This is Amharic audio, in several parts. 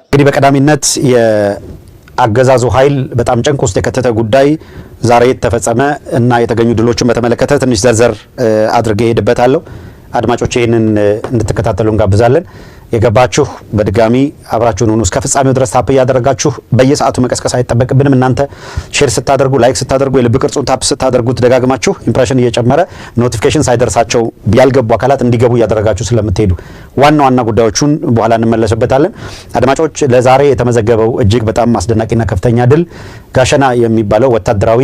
እንግዲህ በቀዳሚነት የአገዛዙ ኃይል በጣም ጨንቅ ውስጥ የከተተ ጉዳይ ዛሬ ተፈጸመ እና የተገኙ ድሎችን በተመለከተ ትንሽ ዘርዘር አድርጌ ሄድበታለሁ። አድማጮች ይህንን እንድትከታተሉ እንጋብዛለን። የገባችሁ በድጋሚ አብራችሁን ሆኑ እስከ ፍጻሜው ድረስ ታፕ ያደረጋችሁ በየሰዓቱ መቀስቀስ አይጠበቅብንም። እናንተ ሼር ስታደርጉ ላይክ ስታደርጉ የልብ ቅርጹን ታፕ ስታደርጉት ደጋግማችሁ ኢምፕሬሽን እየጨመረ ኖቲፊኬሽን ሳይደርሳቸው ያልገቡ አካላት እንዲገቡ ያደረጋችሁ ስለምትሄዱ ዋና ዋና ጉዳዮቹን በኋላ እንመለስበታለን። አድማጮች ለዛሬ የተመዘገበው እጅግ በጣም አስደናቂና ከፍተኛ ድል ጋሸና የሚባለው ወታደራዊ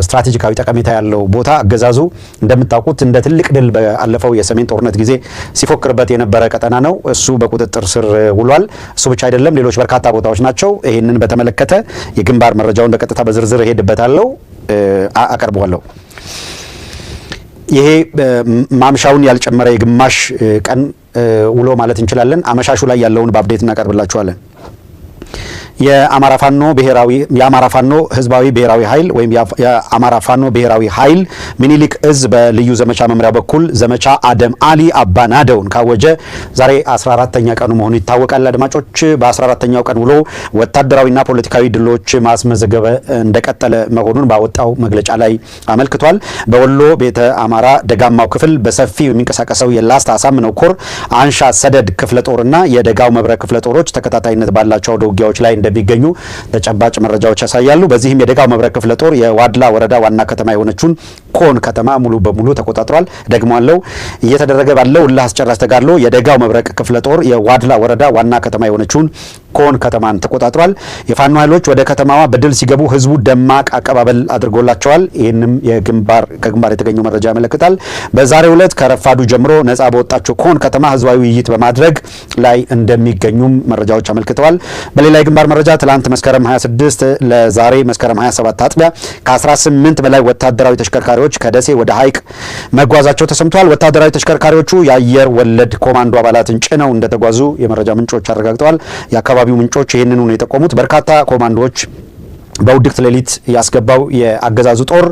ስትራቴጂካዊ ጠቀሜታ ያለው ቦታ አገዛዙ እንደምታውቁት እንደ ትልቅ ድል ባለፈው የሰሜን ጦርነት ጊዜ ሲፎክርበት የነበረ ቀጠና ነው። እሱ በቁጥጥር ስር ውሏል። እሱ ብቻ አይደለም፣ ሌሎች በርካታ ቦታዎች ናቸው። ይህንን በተመለከተ የግንባር መረጃውን በቀጥታ በዝርዝር እሄድበታለሁ፣ አቀርበዋለሁ። ይሄ ማምሻውን ያልጨመረ የግማሽ ቀን ውሎ ማለት እንችላለን። አመሻሹ ላይ ያለውን በአፕዴት እናቀርብላችኋለን። የአማራ ፋኖ ህዝባዊ ብሔራዊ ኃይል ወይም የአማራ ፋኖ ብሔራዊ ኃይል ሚኒሊክ እዝ በልዩ ዘመቻ መምሪያ በኩል ዘመቻ አደም አሊ አባናደውን ካወጀ ዛሬ 14ኛ ቀኑ መሆኑ ይታወቃል። አድማጮች በ14ኛው ቀን ውሎ ወታደራዊና ፖለቲካዊ ድሎች ማስመዘገብ እንደቀጠለ መሆኑን ባወጣው መግለጫ ላይ አመልክቷል። በወሎ ቤተ አማራ ደጋማው ክፍል በሰፊው የሚንቀሳቀሰው የላስታ አሳምነው ኮር አንሻ ሰደድ ክፍለ ጦርና የደጋው መብረቅ ክፍለ ጦሮች ተከታታይነት ባላቸው አውደ ውጊያዎች ላይ እንደሚገኙ ተጨባጭ መረጃዎች ያሳያሉ። በዚህም የደጋው መብረቅ ክፍለ ጦር የዋድላ ወረዳ ዋና ከተማ የሆነችውን ኮን ከተማ ሙሉ በሙሉ ተቆጣጥሯል። ደግሞአለው እየተደረገ ባለው እልህ አስጨራሽ ተጋድሎ የደጋው መብረቅ ክፍለ ጦር የዋድላ ወረዳ ዋና ከተማ የሆነችውን ኮን ከተማን ተቆጣጥሯል። የፋኖ ኃይሎች ወደ ከተማዋ በድል ሲገቡ ህዝቡ ደማቅ አቀባበል አድርጎላቸዋል። ይህንም ከግንባር የተገኘው መረጃ ያመለክታል። በዛሬው ዕለት ከረፋዱ ጀምሮ ነጻ በወጣቸው ኮን ከተማ ህዝባዊ ውይይት በማድረግ ላይ እንደሚገኙም መረጃዎች አመልክተዋል። በሌላ የግንባር መረጃ ትላንት መስከረም 26 ለዛሬ መስከረም 27 አጥቢያ ከ18 በላይ ወታደራዊ ተሽከርካሪዎች ከደሴ ወደ ሐይቅ መጓዛቸው ተሰምቷል። ወታደራዊ ተሽከርካሪዎቹ የአየር ወለድ ኮማንዶ አባላትን ጭነው እንደተጓዙ የመረጃ ምንጮች አረጋግጠዋል። የአካባቢው ምንጮች ይህንኑ ነው የጠቆሙት። በርካታ ኮማንዶዎች በውድቅት ሌሊት ያስገባው የአገዛዙ ጦር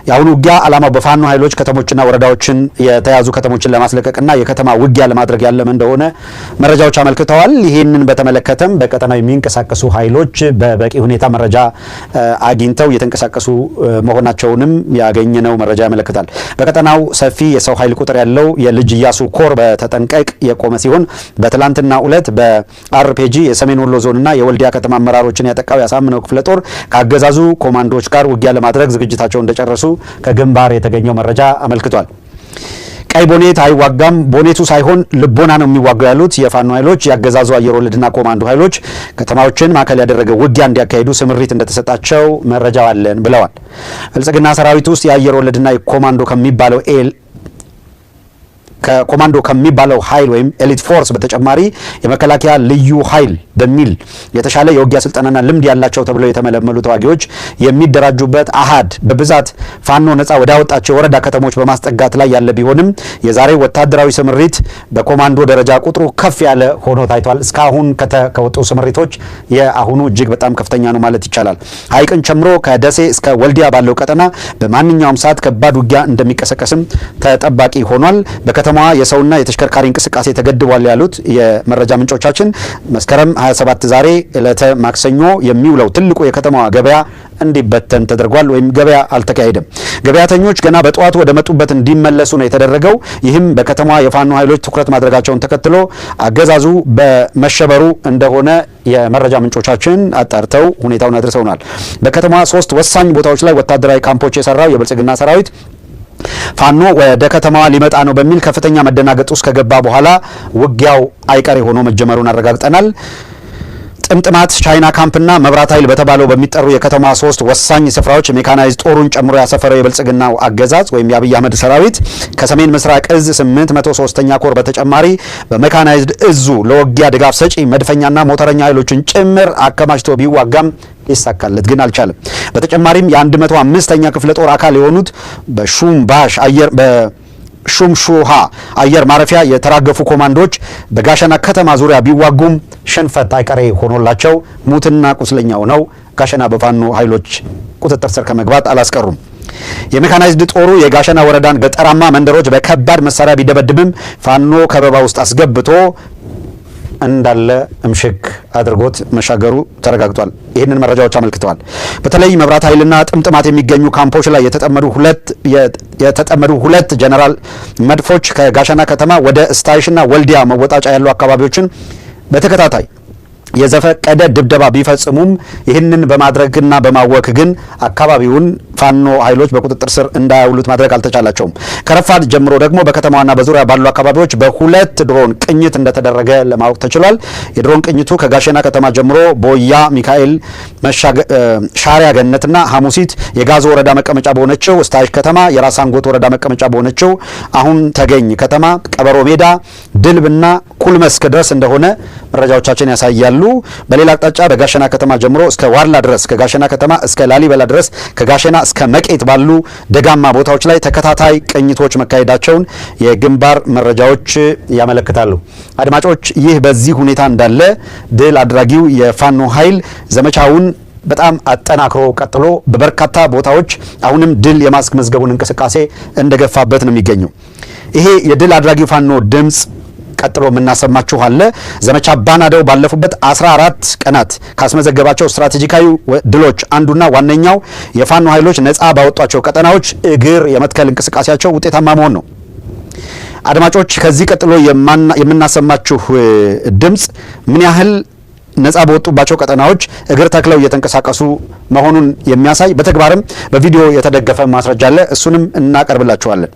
የአሁኑ ውጊያ ዓላማው በፋኖ ኃይሎች ከተሞችና ወረዳዎችን የተያዙ ከተሞችን ለማስለቀቅና የከተማ ውጊያ ለማድረግ ያለመ እንደሆነ መረጃዎች አመልክተዋል። ይህንን በተመለከተም በቀጠናው የሚንቀሳቀሱ ኃይሎች በበቂ ሁኔታ መረጃ አግኝተው እየተንቀሳቀሱ መሆናቸውንም ያገኘነው መረጃ ያመለክታል። በቀጠናው ሰፊ የሰው ኃይል ቁጥር ያለው የልጅ ኢያሱ ኮር በተጠንቀቅ የቆመ ሲሆን በትላንትናው ዕለት በአርፒጂ የሰሜን ወሎ ዞንና የወልዲያ ከተማ አመራሮችን ያጠቃው ያሳምነው ክፍለ ጦር ከአገዛዙ ኮማንዶዎች ጋር ውጊያ ለማድረግ ዝግጅታቸውን እንደጨረሱ ከግንባር የተገኘው መረጃ አመልክቷል። ቀይ ቦኔት አይዋጋም፣ ቦኔቱ ሳይሆን ልቦና ነው የሚዋጋው ያሉት የፋኖ ኃይሎች የአገዛዙ አየር ወለድና ኮማንዶ ኃይሎች ከተማዎችን ማዕከል ያደረገ ውጊያ እንዲያካሂዱ ስምሪት እንደተሰጣቸው መረጃ አለን ብለዋል። ብልጽግና ሰራዊት ውስጥ የአየር ወለድና ኮማንዶ ከሚባለው ኃይል ወይም ኤሊት ፎርስ በተጨማሪ የመከላከያ ልዩ ኃይል በሚል የተሻለ የውጊያ ስልጠናና ልምድ ያላቸው ተብለው የተመለመሉ ተዋጊዎች የሚደራጁበት አሃድ በብዛት ፋኖ ነጻ ወዳወጣቸው ወረዳ ከተሞች በማስጠጋት ላይ ያለ ቢሆንም የዛሬ ወታደራዊ ስምሪት በኮማንዶ ደረጃ ቁጥሩ ከፍ ያለ ሆኖ ታይቷል። እስካሁን ከወጡ ስምሪቶች የአሁኑ እጅግ በጣም ከፍተኛ ነው ማለት ይቻላል። ሐይቅን ጨምሮ ከደሴ እስከ ወልዲያ ባለው ቀጠና በማንኛውም ሰዓት ከባድ ውጊያ እንደሚቀሰቀስም ተጠባቂ ሆኗል። በከተማዋ የሰውና የተሽከርካሪ እንቅስቃሴ ተገድቧል ያሉት የመረጃ ምንጮቻችን መስከረም 27 ዛሬ ዕለተ ማክሰኞ የሚውለው ትልቁ የከተማዋ ገበያ እንዲበተን ተደርጓል። ወይም ገበያ አልተካሄደም። ገበያተኞች ገና በጠዋቱ ወደ መጡበት እንዲመለሱ ነው የተደረገው። ይህም በከተማዋ የፋኖ ኃይሎች ትኩረት ማድረጋቸውን ተከትሎ አገዛዙ በመሸበሩ እንደሆነ የመረጃ ምንጮቻችን አጣርተው ሁኔታውን አድርሰውናል። በከተማዋ 3 ወሳኝ ቦታዎች ላይ ወታደራዊ ካምፖች የሰራው የብልጽግና ሰራዊት ፋኖ ወደ ከተማዋ ሊመጣ ነው በሚል ከፍተኛ መደናገጥ ውስጥ ከገባ በኋላ ውጊያው አይቀሬ ሆኖ መጀመሩን አረጋግጠናል። ጥምጥማት ቻይና ካምፕና መብራት ኃይል በተባለው በሚጠሩ የከተማ 3 ወሳኝ ስፍራዎች ሜካናይዝድ ጦሩን ጨምሮ ያሰፈረው የብልጽግናው አገዛዝ ወይም የአብይ አህመድ ሰራዊት ከሰሜን ምስራቅ እዝ 803ኛ ኮር በተጨማሪ በሜካናይዝድ እዙ ለውጊያ ድጋፍ ሰጪ መድፈኛና ሞተረኛ ኃይሎችን ጭምር አከማችቶ ቢዋጋም ሊሳካለት ግን አልቻለም። በተጨማሪም የ105ኛ ክፍለ ጦር አካል የሆኑት ሹምሹሃ አየር ማረፊያ የተራገፉ ኮማንዶች በጋሸና ከተማ ዙሪያ ቢዋጉም ሽንፈት አይቀሬ ሆኖላቸው ሙትና ቁስለኛ ሆነው ጋሸና በፋኖ ኃይሎች ቁጥጥር ስር ከመግባት አላስቀሩም። የሜካናይዝድ ጦሩ የጋሸና ወረዳን ገጠራማ መንደሮች በከባድ መሳሪያ ቢደበድብም ፋኖ ከበባ ውስጥ አስገብቶ እንዳለ እምሽግ አድርጎት መሻገሩ ተረጋግጧል። ይህንን መረጃዎች አመልክተዋል። በተለይ መብራት ኃይልና ጥምጥማት የሚገኙ ካምፖች ላይ የተጠመዱ ሁለት ጀነራል መድፎች ከጋሸና ከተማ ወደ ስታይሽና ወልዲያ መወጣጫ ያሉ አካባቢዎችን በተከታታይ የዘፈቀደ ድብደባ ቢፈጽሙም ይህንን በማድረግና በማወክ ግን አካባቢውን ፋኖ ኃይሎች በቁጥጥር ስር እንዳያውሉት ማድረግ አልተቻላቸውም። ከረፋድ ጀምሮ ደግሞ በከተማዋና በዙሪያ ባሉ አካባቢዎች በሁለት ድሮን ቅኝት እንደተደረገ ለማወቅ ተችሏል። የድሮን ቅኝቱ ከጋሸና ከተማ ጀምሮ ቦያ ሚካኤል፣ ሻሪያ ገነትና ሐሙሲት የጋዞ ወረዳ መቀመጫ በሆነችው ስታይሽ ከተማ፣ የራስ አንጎት ወረዳ መቀመጫ በሆነችው አሁን ተገኝ ከተማ፣ ቀበሮ ሜዳ፣ ድልብና ኩልመስክ ድረስ እንደሆነ መረጃዎቻችን ያሳያሉ። በሌላ አቅጣጫ በጋሸና ከተማ ጀምሮ እስከ ዋርላ ድረስ፣ ከጋሸና ከተማ እስከ ላሊበላ ድረስ፣ ከጋሸና እስከ መቄት ባሉ ደጋማ ቦታዎች ላይ ተከታታይ ቅኝቶች መካሄዳቸውን የግንባር መረጃዎች ያመለክታሉ። አድማጮች፣ ይህ በዚህ ሁኔታ እንዳለ ድል አድራጊው የፋኖ ኃይል ዘመቻውን በጣም አጠናክሮ ቀጥሎ በበርካታ ቦታዎች አሁንም ድል የማስመዝገቡን እንቅስቃሴ እንደገፋበት ነው የሚገኘው። ይሄ የድል አድራጊው ፋኖ ድምጽ ቀጥሎ የምናሰማችሁ አለ። ዘመቻ አባናደው ባለፉበት 14 ቀናት ካስመዘገባቸው ስትራቴጂካዊ ድሎች አንዱና ዋነኛው የፋኖ ኃይሎች ነፃ ባወጧቸው ቀጠናዎች እግር የመትከል እንቅስቃሴያቸው ውጤታማ መሆን ነው። አድማጮች፣ ከዚህ ቀጥሎ የምናሰማችሁ ድምጽ ምን ያህል ነፃ በወጡባቸው ቀጠናዎች እግር ተክለው እየተንቀሳቀሱ መሆኑን የሚያሳይ በተግባርም በቪዲዮ የተደገፈ ማስረጃ አለ። እሱንም እናቀርብላችኋለን።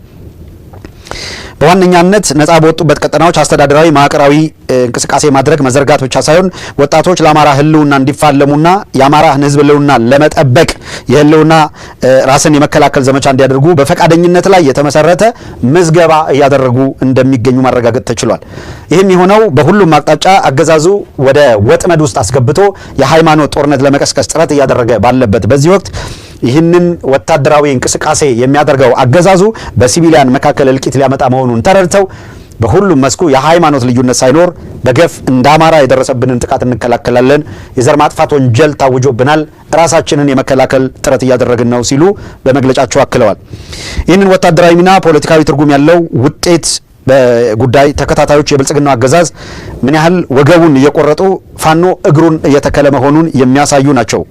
በዋነኛነት ነፃ በወጡበት ቀጠናዎች አስተዳደራዊ ማዕቀራዊ እንቅስቃሴ ማድረግ መዘርጋት ብቻ ሳይሆን ወጣቶች ለአማራ ህልውና እንዲፋለሙና የአማራን ህዝብ ህልውና ለመጠበቅ የህልውና ራስን የመከላከል ዘመቻ እንዲያደርጉ በፈቃደኝነት ላይ የተመሰረተ ምዝገባ እያደረጉ እንደሚገኙ ማረጋገጥ ተችሏል። ይህም የሆነው በሁሉም አቅጣጫ አገዛዙ ወደ ወጥመድ ውስጥ አስገብቶ የሃይማኖት ጦርነት ለመቀስቀስ ጥረት እያደረገ ባለበት በዚህ ወቅት ይህንን ወታደራዊ እንቅስቃሴ የሚያደርገው አገዛዙ በሲቪሊያን መካከል እልቂት ሊያመጣ መሆኑን ተረድተው በሁሉም መስኩ የሃይማኖት ልዩነት ሳይኖር በገፍ እንደ አማራ የደረሰብንን ጥቃት እንከላከላለን፣ የዘር ማጥፋት ወንጀል ታውጆብናል፣ ራሳችንን የመከላከል ጥረት እያደረግን ነው ሲሉ በመግለጫቸው አክለዋል። ይህንን ወታደራዊ ሚና ፖለቲካዊ ትርጉም ያለው ውጤት በጉዳይ ተከታታዮች የብልጽግናው አገዛዝ ምን ያህል ወገቡን እየቆረጡ ፋኖ እግሩን እየተከለ መሆኑን የሚያሳዩ ናቸው።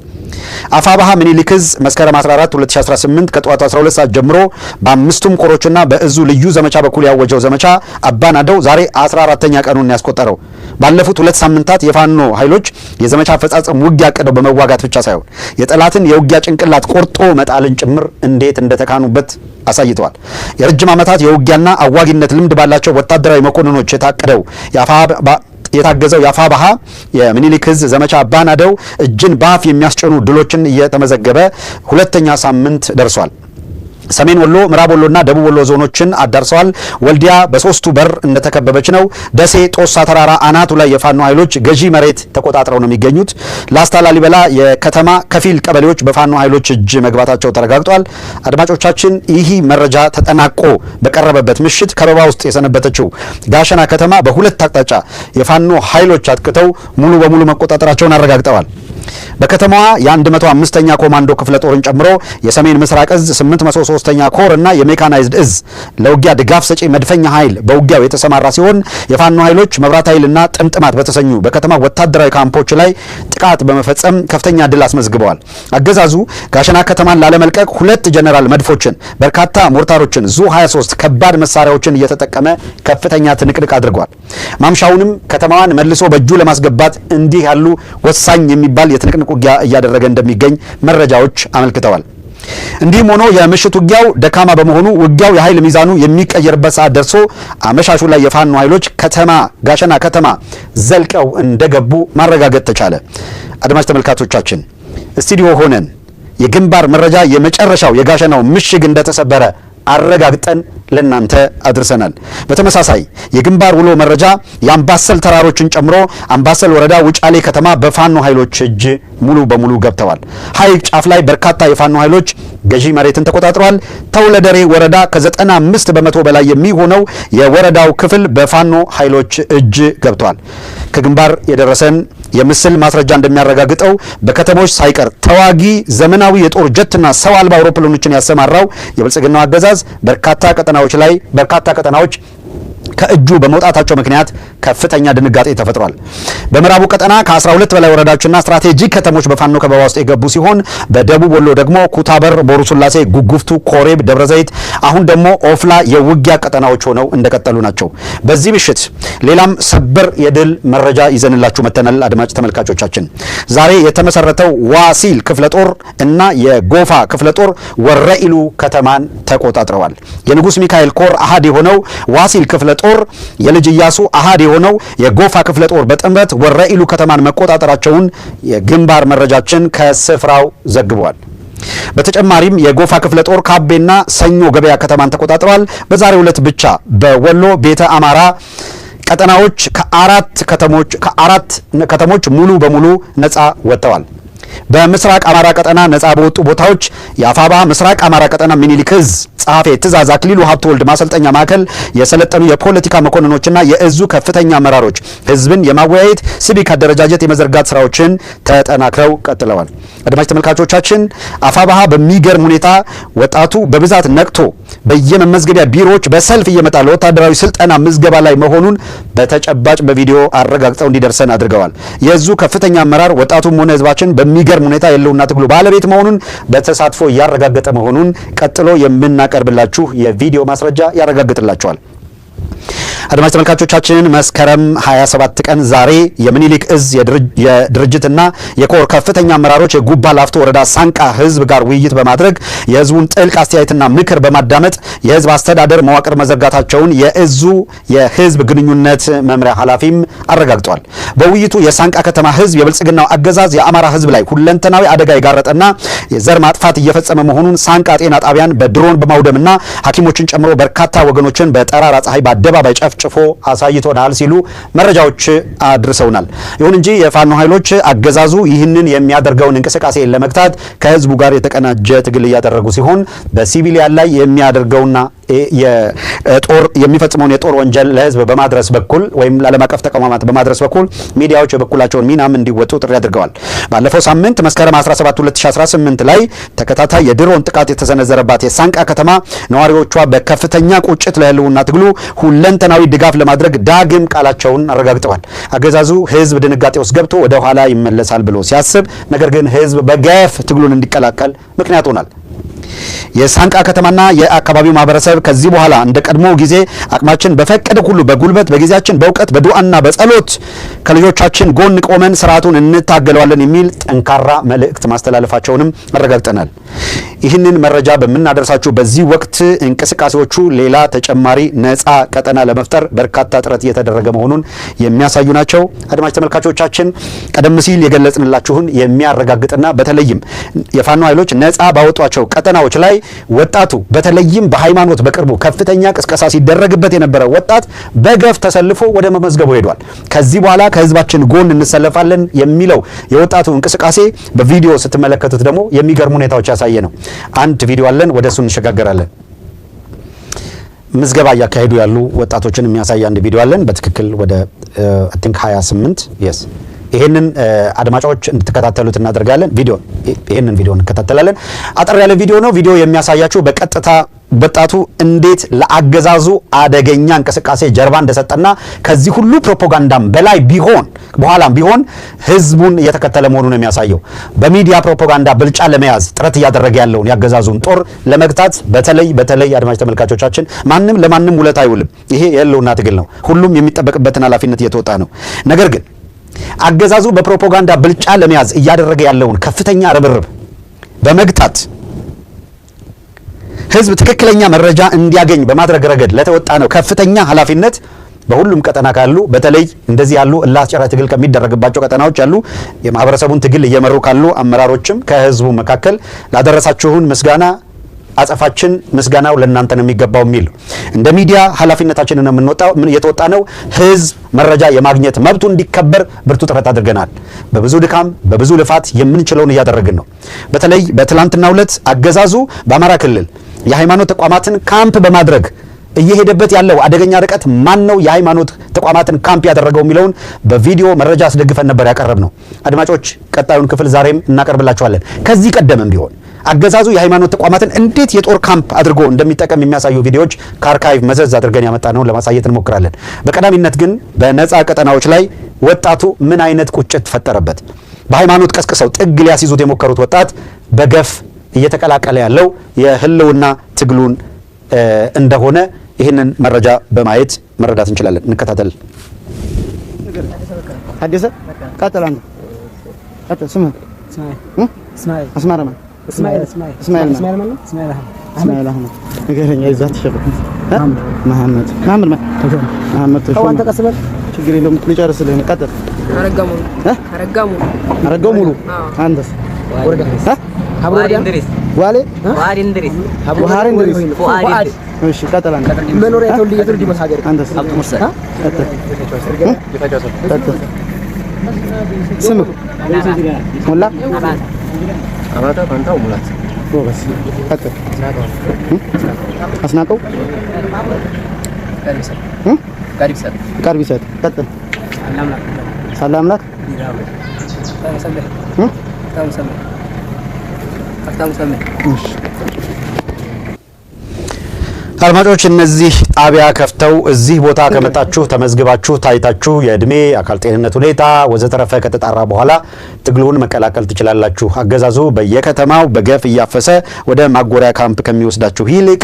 አፋባሃ ምኒልክ ዕዝ መስከረም 14 2018 ከጠዋቱ 12 ሰዓት ጀምሮ በአምስቱም ኮሮችና በእዙ ልዩ ዘመቻ በኩል ያወጀው ዘመቻ አባናደው ዛሬ 14ኛ ቀኑን ያስቆጠረው ባለፉት 2 ሳምንታት የፋኖ ኃይሎች የዘመቻ አፈጻጸም ውጊያ ቀደው በመዋጋት ብቻ ሳይሆን የጠላትን የውጊያ ጭንቅላት ቆርጦ መጣልን ጭምር እንዴት እንደተካኑበት አሳይተዋል። የረጅም ዓመታት የውጊያና አዋጊነት ልምድ ባላቸው ወታደራዊ መኮንኖች የታገዘው የአፋባሃ የምኒልክ ዕዝ ዘመቻ አባናደው እጅን በአፍ የሚያስጭኑ ድሎችን እየተመዘገበ 2ኛ ሳምንት ደርሷል። ሰሜን ወሎ፣ ምዕራብ ወሎና ደቡብ ወሎ ዞኖችን አዳርሰዋል። ወልዲያ በሶስቱ በር እንደተከበበች ነው። ደሴ ጦሳ ተራራ አናቱ ላይ የፋኖ ኃይሎች ገዢ መሬት ተቆጣጥረው ነው የሚገኙት። ላስታ ላሊበላ የከተማ ከፊል ቀበሌዎች በፋኖ ኃይሎች እጅ መግባታቸው ተረጋግጧል። አድማጮቻችን፣ ይህ መረጃ ተጠናቆ በቀረበበት ምሽት ከበባ ውስጥ የሰነበተችው ጋሸና ከተማ በሁለት አቅጣጫ የፋኖ ኃይሎች አጥቅተው ሙሉ በሙሉ መቆጣጠራቸውን አረጋግጠዋል። በከተማዋ የ105ኛ ኮማንዶ ክፍለ ጦርን ጨምሮ የሰሜን ምስራቅ ዕዝ 803ኛ ኮር እና የሜካናይዝድ ዕዝ ለውጊያ ድጋፍ ሰጪ መድፈኛ ኃይል በውጊያው የተሰማራ ሲሆን የፋኖ ኃይሎች መብራት ኃይልና ጥምጥማት በተሰኙ በከተማ ወታደራዊ ካምፖች ላይ ጥቃት በመፈጸም ከፍተኛ ድል አስመዝግበዋል። አገዛዙ ጋሸና ከተማን ላለመልቀቅ 2 ጀነራል መድፎችን፣ በርካታ ሞርታሮችን፣ ዙ 23 ከባድ መሳሪያዎችን እየተጠቀመ ከፍተኛ ትንቅንቅ አድርጓል። ማምሻውንም ከተማዋን መልሶ በእጁ ለማስገባት እንዲህ ያሉ ወሳኝ የሚባል የትንቅንቅ ውጊያ እያደረገ እንደሚገኝ መረጃዎች አመልክተዋል። እንዲህም ሆኖ የምሽት ውጊያው ደካማ በመሆኑ ውጊያው የኃይል ሚዛኑ የሚቀየርበት ሰዓት ደርሶ አመሻሹ ላይ የፋኖ ኃይሎች ጋሸና ከተማ ዘልቀው እንደገቡ ማረጋገጥ ተቻለ። አድማጭ ተመልካቾቻችን፣ ስቱዲዮ ሆነን የግንባር መረጃ የመጨረሻው የጋሸናው ምሽግ እንደተሰበረ አረጋግጠን ለናንተ አድርሰናል። በተመሳሳይ የግንባር ውሎ መረጃ የአምባሰል ተራሮችን ጨምሮ አምባሰል ወረዳ ውጫሌ ከተማ በፋኖ ኃይሎች እጅ ሙሉ በሙሉ ገብተዋል። ሐይቅ ጫፍ ላይ በርካታ የፋኖ ኃይሎች ገዢ መሬትን ተቆጣጥረዋል። ተውለደሬ ወረዳ ከ95 በመቶ በላይ የሚሆነው የወረዳው ክፍል በፋኖ ኃይሎች እጅ ገብቷል። ከግንባር የደረሰን የምስል ማስረጃ እንደሚያረጋግጠው በከተሞች ሳይቀር ተዋጊ ዘመናዊ የጦር ጀትና ሰው አልባ አውሮፕላኖችን ያሰማራው የብልጽግናው አገዛዝ በርካታ ቀጠናዎች ከእጁ በመውጣታቸው ምክንያት ከፍተኛ ድንጋጤ ተፈጥሯል። በምዕራቡ ቀጠና ከ12 በላይ ወረዳዎችና ስትራቴጂክ ከተሞች በፋኖ ከበባ ውስጥ የገቡ ሲሆን በደቡብ ወሎ ደግሞ ኩታበር፣ ቦሩ ስላሴ፣ ጉጉፍቱ፣ ኮሬብ፣ ደብረዘይት አሁን ደግሞ ኦፍላ የውጊያ ቀጠናዎች ሆነው እንደቀጠሉ ናቸው። በዚህ ምሽት ሌላም ሰበር የድል መረጃ ይዘንላችሁ መተናል። አድማጭ ተመልካቾቻችን ዛሬ የተመሰረተው ዋሲል ክፍለ ጦር እና የጎፋ ክፍለ ጦር ወረኢሉ ከተማን ተቆጣጥረዋል። የንጉስ ሚካኤል ኮር አሃድ የሆነው ዋሲል ክፍለ ጦር የልጅ ኢያሱ አሃድ የሆነው የጎፋ ክፍለ ጦር በጥምረት ወረኢሉ ከተማን መቆጣጠራቸውን የግንባር መረጃችን ከስፍራው ዘግቧል። በተጨማሪም የጎፋ ክፍለ ጦር ካቤና ሰኞ ገበያ ከተማን ተቆጣጥረዋል። በዛሬው ዕለት ብቻ በወሎ ቤተ አማራ ቀጠናዎች ከአራት ከተሞች ሙሉ በሙሉ ነፃ ወጥተዋል። በምስራቅ አማራ ቀጠና ነፃ በወጡ ቦታዎች የአፋባ ምስራቅ አማራ ቀጠና ሚኒሊክ ዕዝ ጸሐፌ ትእዛዝ አክሊሉ ሀብተወልድ ማሰልጠኛ ማዕከል የሰለጠኑ የፖለቲካ መኮንኖችና የእዙ ከፍተኛ አመራሮች ህዝብን የማወያየት ሲቪክ አደረጃጀት የመዘርጋት ስራዎችን ተጠናክረው ቀጥለዋል። አድማጭ ተመልካቾቻችን አፋባሃ በሚገርም ሁኔታ ወጣቱ በብዛት ነቅቶ በየመመዝገቢያ ቢሮዎች በሰልፍ እየመጣ ለወታደራዊ ስልጠና ምዝገባ ላይ መሆኑን በተጨባጭ በቪዲዮ አረጋግጠው እንዲደርሰን አድርገዋል። የእዙ ከፍተኛ አመራር ወጣቱም ሆነ ህዝባችን በሚገርም ሁኔታ የለውና ትግሉ ባለቤት መሆኑን በተሳትፎ እያረጋገጠ መሆኑን ቀጥሎ የምናቀርብላችሁ የቪዲዮ ማስረጃ ያረጋግጥላችኋል። አድማጭ ተመልካቾቻችን መስከረም 27 ቀን ዛሬ የሚኒሊክ ዕዝ የድርጅትና የኮር ከፍተኛ አመራሮች የጉባ ላፍቶ ወረዳ ሳንቃ ህዝብ ጋር ውይይት በማድረግ የህዝቡን ጥልቅ አስተያየትና ምክር በማዳመጥ የህዝብ አስተዳደር መዋቅር መዘርጋታቸውን የእዙ የህዝብ ግንኙነት መምሪያ ኃላፊም አረጋግጧል። በውይይቱ የሳንቃ ከተማ ህዝብ የብልጽግናው አገዛዝ የአማራ ህዝብ ላይ ሁለንተናዊ አደጋ የጋረጠና የዘር ማጥፋት እየፈጸመ መሆኑን ሳንቃ ጤና ጣቢያን በድሮን በማውደምና ሐኪሞችን ጨምሮ በርካታ ወገኖችን በጠራራ ፀሐይ በአደባባይ ጨፍጭፎ አሳይቶናል ሲሉ መረጃዎች አድርሰውናል። ይሁን እንጂ የፋኖ ኃይሎች አገዛዙ ይህንን የሚያደርገውን እንቅስቃሴ ለመግታት ከህዝቡ ጋር የተቀናጀ ትግል እያደረጉ ሲሆን በሲቪሊያን ላይ የሚያደርገውና የሚፈጽመውን የጦር ወንጀል ለህዝብ በማድረስ በኩል ወይም ለዓለም አቀፍ ተቋማት በማድረስ በኩል ሚዲያዎች የበኩላቸውን ሚናም እንዲወጡ ጥሪ አድርገዋል። ባለፈው ሳምንት መስከረም 17 2018 ላይ ተከታታይ የድሮን ጥቃት የተሰነዘረባት የሳንቃ ከተማ ነዋሪዎቿ በከፍተኛ ቁጭት ለህልውና ትግሉ ሁለንተናዊ ድጋፍ ለማድረግ ዳግም ቃላቸውን አረጋግጠዋል። አገዛዙ ህዝብ ድንጋጤ ውስጥ ገብቶ ወደ ኋላ ይመለሳል ብሎ ሲያስብ፣ ነገር ግን ህዝብ በገፍ ትግሉን እንዲቀላቀል ምክንያት ሆናል። የሳንቃ ከተማና የአካባቢው ማህበረሰብ ከዚህ በኋላ እንደ ቀድሞ ጊዜ አቅማችን በፈቀደ ሁሉ በጉልበት በጊዜያችን በእውቀት በዱዓና በጸሎት ከልጆቻችን ጎን ቆመን ስርዓቱን እንታገለዋለን የሚል ጠንካራ መልእክት ማስተላለፋቸውንም አረጋግጠናል። ይህንን መረጃ በምናደርሳችሁ በዚህ ወቅት እንቅስቃሴዎቹ ሌላ ተጨማሪ ነፃ ቀጠና ለመፍጠር በርካታ ጥረት እየተደረገ መሆኑን የሚያሳዩ ናቸው። አድማጭ ተመልካቾቻችን ቀደም ሲል የገለጽንላችሁን የሚያረጋግጥና በተለይም የፋኖ ኃይሎች ነፃ ባወጧቸው ቀጠናዎች ላይ ወጣቱ በተለይም በሃይማኖት በቅርቡ ከፍተኛ ቅስቀሳ ሲደረግበት የነበረ ወጣት በገፍ ተሰልፎ ወደ መመዝገቡ ሄዷል። ከዚህ በኋላ ከህዝባችን ጎን እንሰለፋለን የሚለው የወጣቱ እንቅስቃሴ በቪዲዮ ስትመለከቱት ደግሞ የሚገርሙ ሁኔታዎች ያሳየ ነው። አንድ ቪዲዮ አለን፣ ወደ እሱ እንሸጋገራለን። ምዝገባ እያካሄዱ ያሉ ወጣቶችን የሚያሳይ አንድ ቪዲዮ አለን። በትክክል ወደ አይ ቲንክ 28 yes ይሄንን አድማጮች እንድትከታተሉት እናደርጋለን። ይሄንን ቪዲዮ እንከታተላለን። አጠር ያለ ቪዲዮ ነው። ቪዲዮ የሚያሳያችሁ በቀጥታ ወጣቱ እንዴት ለአገዛዙ አደገኛ እንቅስቃሴ ጀርባ እንደሰጠና ከዚህ ሁሉ ፕሮፓጋንዳም በላይ በኋላም ቢሆን ህዝቡን እየተከተለ መሆኑን የሚያሳየው በሚዲያ ፕሮፓጋንዳ ብልጫ ለመያዝ ጥረት እያደረገ ያለውን ያገዛዙን ጦር ለመግታት በተለይ አድማጭ ተመልካቾቻችን ማንም ለማንም ውለታ አይውልም። ይሄ የህልውና ትግል ነው። ሁሉም የሚጠበቅበትን ኃላፊነት እየተወጣ ነው። ነገር ግን አገዛዙ በፕሮፓጋንዳ ብልጫ ለመያዝ እያደረገ ያለውን ከፍተኛ ርብርብ በመግታት ህዝብ ትክክለኛ መረጃ እንዲያገኝ በማድረግ ረገድ ለተወጣ ነው ከፍተኛ ኃላፊነት በሁሉም ቀጠና ካሉ በተለይ እንደዚህ ያሉ እላስጨራሽ ትግል ከሚደረግባቸው ቀጠናዎች ያሉ የማህበረሰቡን ትግል እየመሩ ካሉ አመራሮችም ከህዝቡ መካከል ላደረሳችሁን ምስጋና አጸፋችን ምስጋናው ለእናንተ ነው የሚገባው የሚል እንደ ሚዲያ ኃላፊነታችንን የተወጣ ነው። ህዝብ መረጃ የማግኘት መብቱ እንዲከበር ብርቱ ጥረት አድርገናል። በብዙ ድካም በብዙ ልፋት የምንችለውን እያደረግን ነው። በተለይ በትላንትናው ዕለት አገዛዙ በአማራ ክልል የሃይማኖት ተቋማትን ካምፕ በማድረግ እየሄደበት ያለው አደገኛ ርቀት ማን ነው የሃይማኖት ተቋማትን ካምፕ ያደረገው የሚለውን በቪዲዮ መረጃ አስደግፈን ነበር ያቀረብነው። አድማጮች ቀጣዩን ክፍል ዛሬም እናቀርብላችኋለን። ከዚህ ቀደምም ቢሆን አገዛዙ የሃይማኖት ተቋማትን እንዴት የጦር ካምፕ አድርጎ እንደሚጠቀም የሚያሳዩ ቪዲዮዎች ከአርካይቭ መዘዝ አድርገን ያመጣነውን ለማሳየት እንሞክራለን። በቀዳሚነት ግን በነፃ ቀጠናዎች ላይ ወጣቱ ምን አይነት ቁጭት ፈጠረበት? በሃይማኖት ቀስቅሰው ጥግ ሊያስይዙት የሞከሩት ወጣት በገፍ እየተቀላቀለ ያለው የህልውና ትግሉን እንደሆነ ይህንን መረጃ በማየት መረዳት እንችላለን። እንከታተል። ሐዲስ ቀጥላን ቀጥል ስሙ እስማኤል አስማራማ እስማኤል አህመድ ንገረኛ ይዛት ሸበክ መሐመድ ተዋን ተቀስበል ችግር የለውም ልጨርስልህ። ቀጥል። አረጋው ሙሉ አንተስ ወረዳ አብሮዳ ዋሌ ቡሃሪ እንድሪስ ፉአድ እሺ ቀጥላን መኖሪያ የትውልድ መሳገር አንተስ አብዱ ሙርሰል ስም ሞላ አባታ ባንታው ሙላት ወበስ ቀጥል። አስናቀው ቀርቢሰት ቀጥል። ሰላምላክ አድማጮች እነዚህ ጣቢያ ከፍተው እዚህ ቦታ ከመጣችሁ ተመዝግባችሁ ታይታችሁ የእድሜ አካል ጤንነት ሁኔታ ወዘተረፈ ከተጣራ በኋላ ትግሉን መቀላቀል ትችላላችሁ። አገዛዙ በየከተማው በገፍ እያፈሰ ወደ ማጎሪያ ካምፕ ከሚወስዳችሁ ይልቅ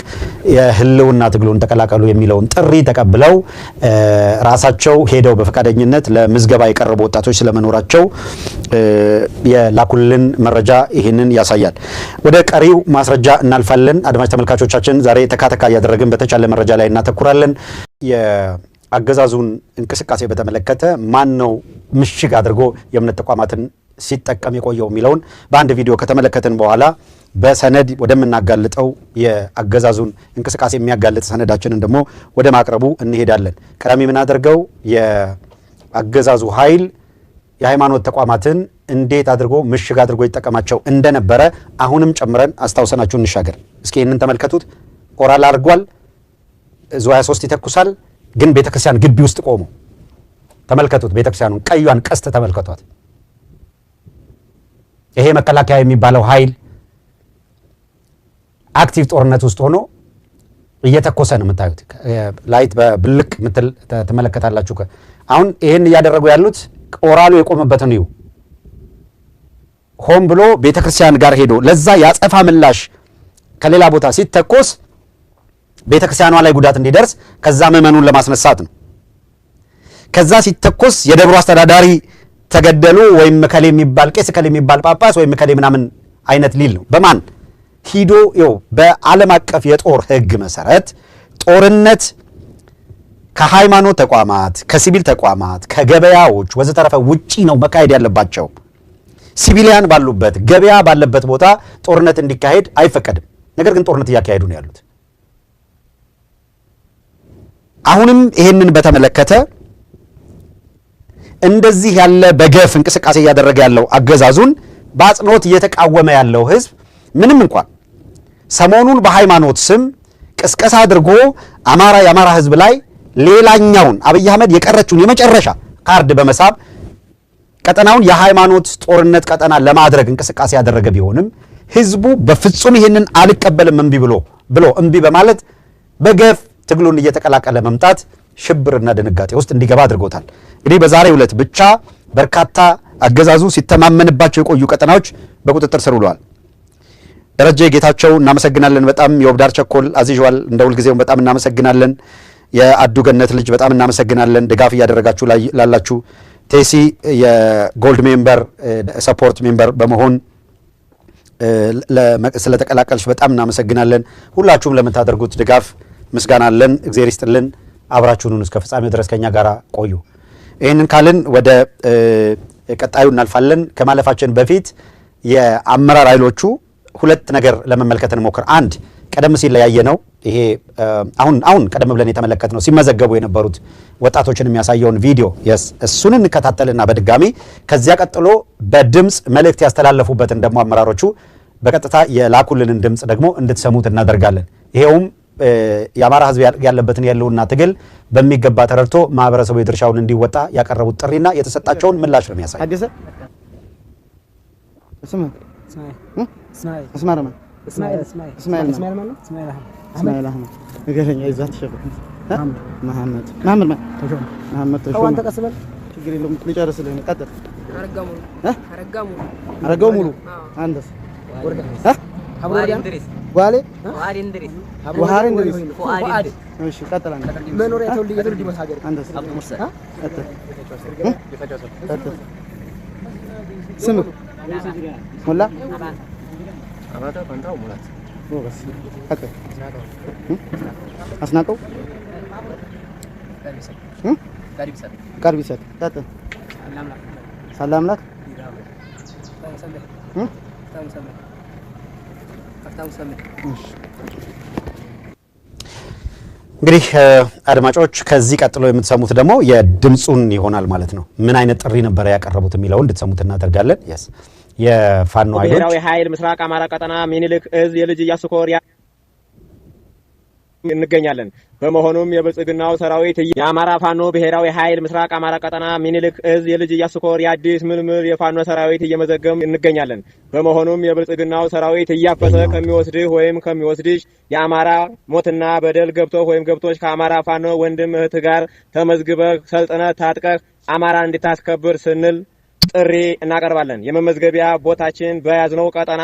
የህልውና ትግሉን ተቀላቀሉ የሚለውን ጥሪ ተቀብለው ራሳቸው ሄደው በፈቃደኝነት ለምዝገባ የቀረቡ ወጣቶች ስለመኖራቸው የላኩልን መረጃ ይህንን ያሳያል። ወደ ቀሪው ማስረጃ እናልፋለን። አድማጭ ተመልካቾቻችን ዛሬ ተካተካ ያደረግን በተቻለ መረጃ ላይ እናተኩራለን። የአገዛዙን እንቅስቃሴ በተመለከተ ማን ነው ምሽግ አድርጎ የእምነት ተቋማትን ሲጠቀም የቆየው የሚለውን በአንድ ቪዲዮ ከተመለከትን በኋላ በሰነድ ወደምናጋልጠው የአገዛዙን እንቅስቃሴ የሚያጋልጥ ሰነዳችንን ደግሞ ወደ ማቅረቡ እንሄዳለን። ቀዳሚ የምናደርገው የአገዛዙ ኃይል የሃይማኖት ተቋማትን እንዴት አድርጎ ምሽግ አድርጎ ይጠቀማቸው እንደነበረ አሁንም ጨምረን አስታውሰናችሁ እንሻገር። እስኪ ይህንን ተመልከቱት። ኦራል አድርጓል። ዙ 23 ይተኩሳል። ግን ቤተክርስቲያን ግቢ ውስጥ ቆሞ ተመልከቱት። ቤተክርስቲያኑን ቀዩን ቀስት ተመልከቷት። ይሄ መከላከያ የሚባለው ኃይል አክቲቭ ጦርነት ውስጥ ሆኖ እየተኮሰ ነው የምታዩት። ላይት በብልቅ ምትል ተመለከታላችሁ። አሁን ይሄን እያደረጉ ያሉት ኦራሉ የቆመበትን ነው። ሆም ብሎ ቤተክርስቲያን ጋር ሄዶ ለዛ ያጸፋ ምላሽ ከሌላ ቦታ ሲተኮስ ቤተክርስቲያኗ ላይ ጉዳት እንዲደርስ ከዛ ምዕመኑን ለማስነሳት ነው። ከዛ ሲተኮስ የደብሩ አስተዳዳሪ ተገደሉ ወይም መከሌ የሚባል ቄስ ከሌ የሚባል ጳጳስ ወይም መከሌ ምናምን አይነት ሊል ነው። በማን ሂዶ ይው በዓለም አቀፍ የጦር ሕግ መሰረት ጦርነት ከሃይማኖት ተቋማት፣ ከሲቪል ተቋማት፣ ከገበያዎች ወዘተረፈ ውጪ ነው መካሄድ ያለባቸው። ሲቪሊያን ባሉበት ገበያ ባለበት ቦታ ጦርነት እንዲካሄድ አይፈቀድም። ነገር ግን ጦርነት እያካሄዱ ነው ያሉት። አሁንም ይሄንን በተመለከተ እንደዚህ ያለ በገፍ እንቅስቃሴ እያደረገ ያለው አገዛዙን በአጽንኦት እየተቃወመ ያለው ህዝብ ምንም እንኳን ሰሞኑን በሃይማኖት ስም ቅስቀሳ አድርጎ የአማራ ህዝብ ላይ ሌላኛውን አብይ አህመድ የቀረችውን የመጨረሻ ካርድ በመሳብ ቀጠናውን የሃይማኖት ጦርነት ቀጠና ለማድረግ እንቅስቃሴ ያደረገ ቢሆንም ህዝቡ በፍጹም ይሄንን አልቀበልም ብሎ እምቢ በማለት በገፍ ትግሉን እየተቀላቀለ መምጣት ሽብርና ድንጋጤ ውስጥ እንዲገባ አድርጎታል። እንግዲህ በዛሬው ዕለት ብቻ በርካታ አገዛዙ ሲተማመንባቸው የቆዩ ቀጠናዎች በቁጥጥር ስር ውለዋል። ደረጀ ጌታቸው እናመሰግናለን። በጣም የወብዳር ቸኮል አዚዥዋል እንደ ሁልጊዜው በጣም እናመሰግናለን። የአዱ ገነት ልጅ በጣም እናመሰግናለን። ድጋፍ እያደረጋችሁ ላላችሁ ቴሲ የጎልድ ሜምበር ሰፖርት ሜምበር በመሆን ስለተቀላቀልሽ በጣም እናመሰግናለን። ሁላችሁም ለምታደርጉት ድጋፍ ምስጋና አለን። እግዚአብሔር ይስጥልን። አብራችሁን እስከ ፍጻሜው ድረስ ከኛ ጋር ቆዩ። ይህንን ካልን ወደ ቀጣዩ እናልፋለን። ከማለፋችን በፊት የአመራር ኃይሎቹ ሁለት ነገር ለመመልከት እንሞክር። አንድ ቀደም ሲል ላይ ያየነው ይሄ አሁን ቀደም ብለን የተመለከትነው ሲመዘገቡ የነበሩት ወጣቶችን የሚያሳየውን ቪዲዮ እሱን እንከታተልና በድጋሚ ከዚያ ቀጥሎ በድምፅ መልእክት ያስተላለፉበትን ደግሞ አመራሮቹ በቀጥታ የላኩልንን ድምፅ ደግሞ እንድትሰሙት እናደርጋለን። ይሄውም የአማራ ህዝብ ያለበትን የህልውና ትግል በሚገባ ተረድቶ ማህበረሰቡ የድርሻውን እንዲወጣ ያቀረቡት ጥሪና የተሰጣቸውን ምላሽ ነው የሚያሳይ። አገሰ እስማኤል ነገረኛ ይዛት ሸፈ መሐመድ ተሾመ ተቀስበል ችግር የለውም ልጨርስልህ ነው። ቀጥል። አረጋው ሙሉ አንተስ ዋሌ ዋሃር እንድሪስ እሺ ቀጥል። አንተ መኖሪያ የትውልድ መሳገር አንተስ ስም ሞላ አባታ ፈንታው ሙላት ወበስ ቀጥል። አስናቀው ቀርቢሰት ቀጥል። ሰላምላክ እንግዲህ አድማጮች ከዚህ ቀጥሎ የምትሰሙት ደግሞ የድምጹን ይሆናል ማለት ነው። ምን አይነት ጥሪ ነበር ያቀረቡት የሚለው እንድትሰሙት እናደርጋለን። yes የፋኖ ኃይሎች ብሔራዊ ኃይል ምስራቅ አማራ ቀጠና ሚኒልክ እዝ የልጅ ኢያሱ ኮር እንገኛለን። በመሆኑም የብልጽግናው ሰራዊት የአማራ ፋኖ ብሔራዊ ኃይል ምስራቅ አማራ ቀጠና ሚኒልክ እዝ የልጅ ኢያሱ ኮር የአዲስ ምልምል የፋኖ ሰራዊት እየመዘገም እንገኛለን። በመሆኑም የብልጽግናው ሰራዊት እያፈሰ ከሚወስድህ ወይም ከሚወስድሽ የአማራ ሞትና በደል ገብቶህ ወይም ገብቶች ከአማራ ፋኖ ወንድም እህት ጋር ተመዝግበህ ሰልጥነህ ታጥቀህ አማራ እንድታስከብር ስንል ጥሪ እናቀርባለን። የመመዝገቢያ ቦታችን በያዝነው ቀጠና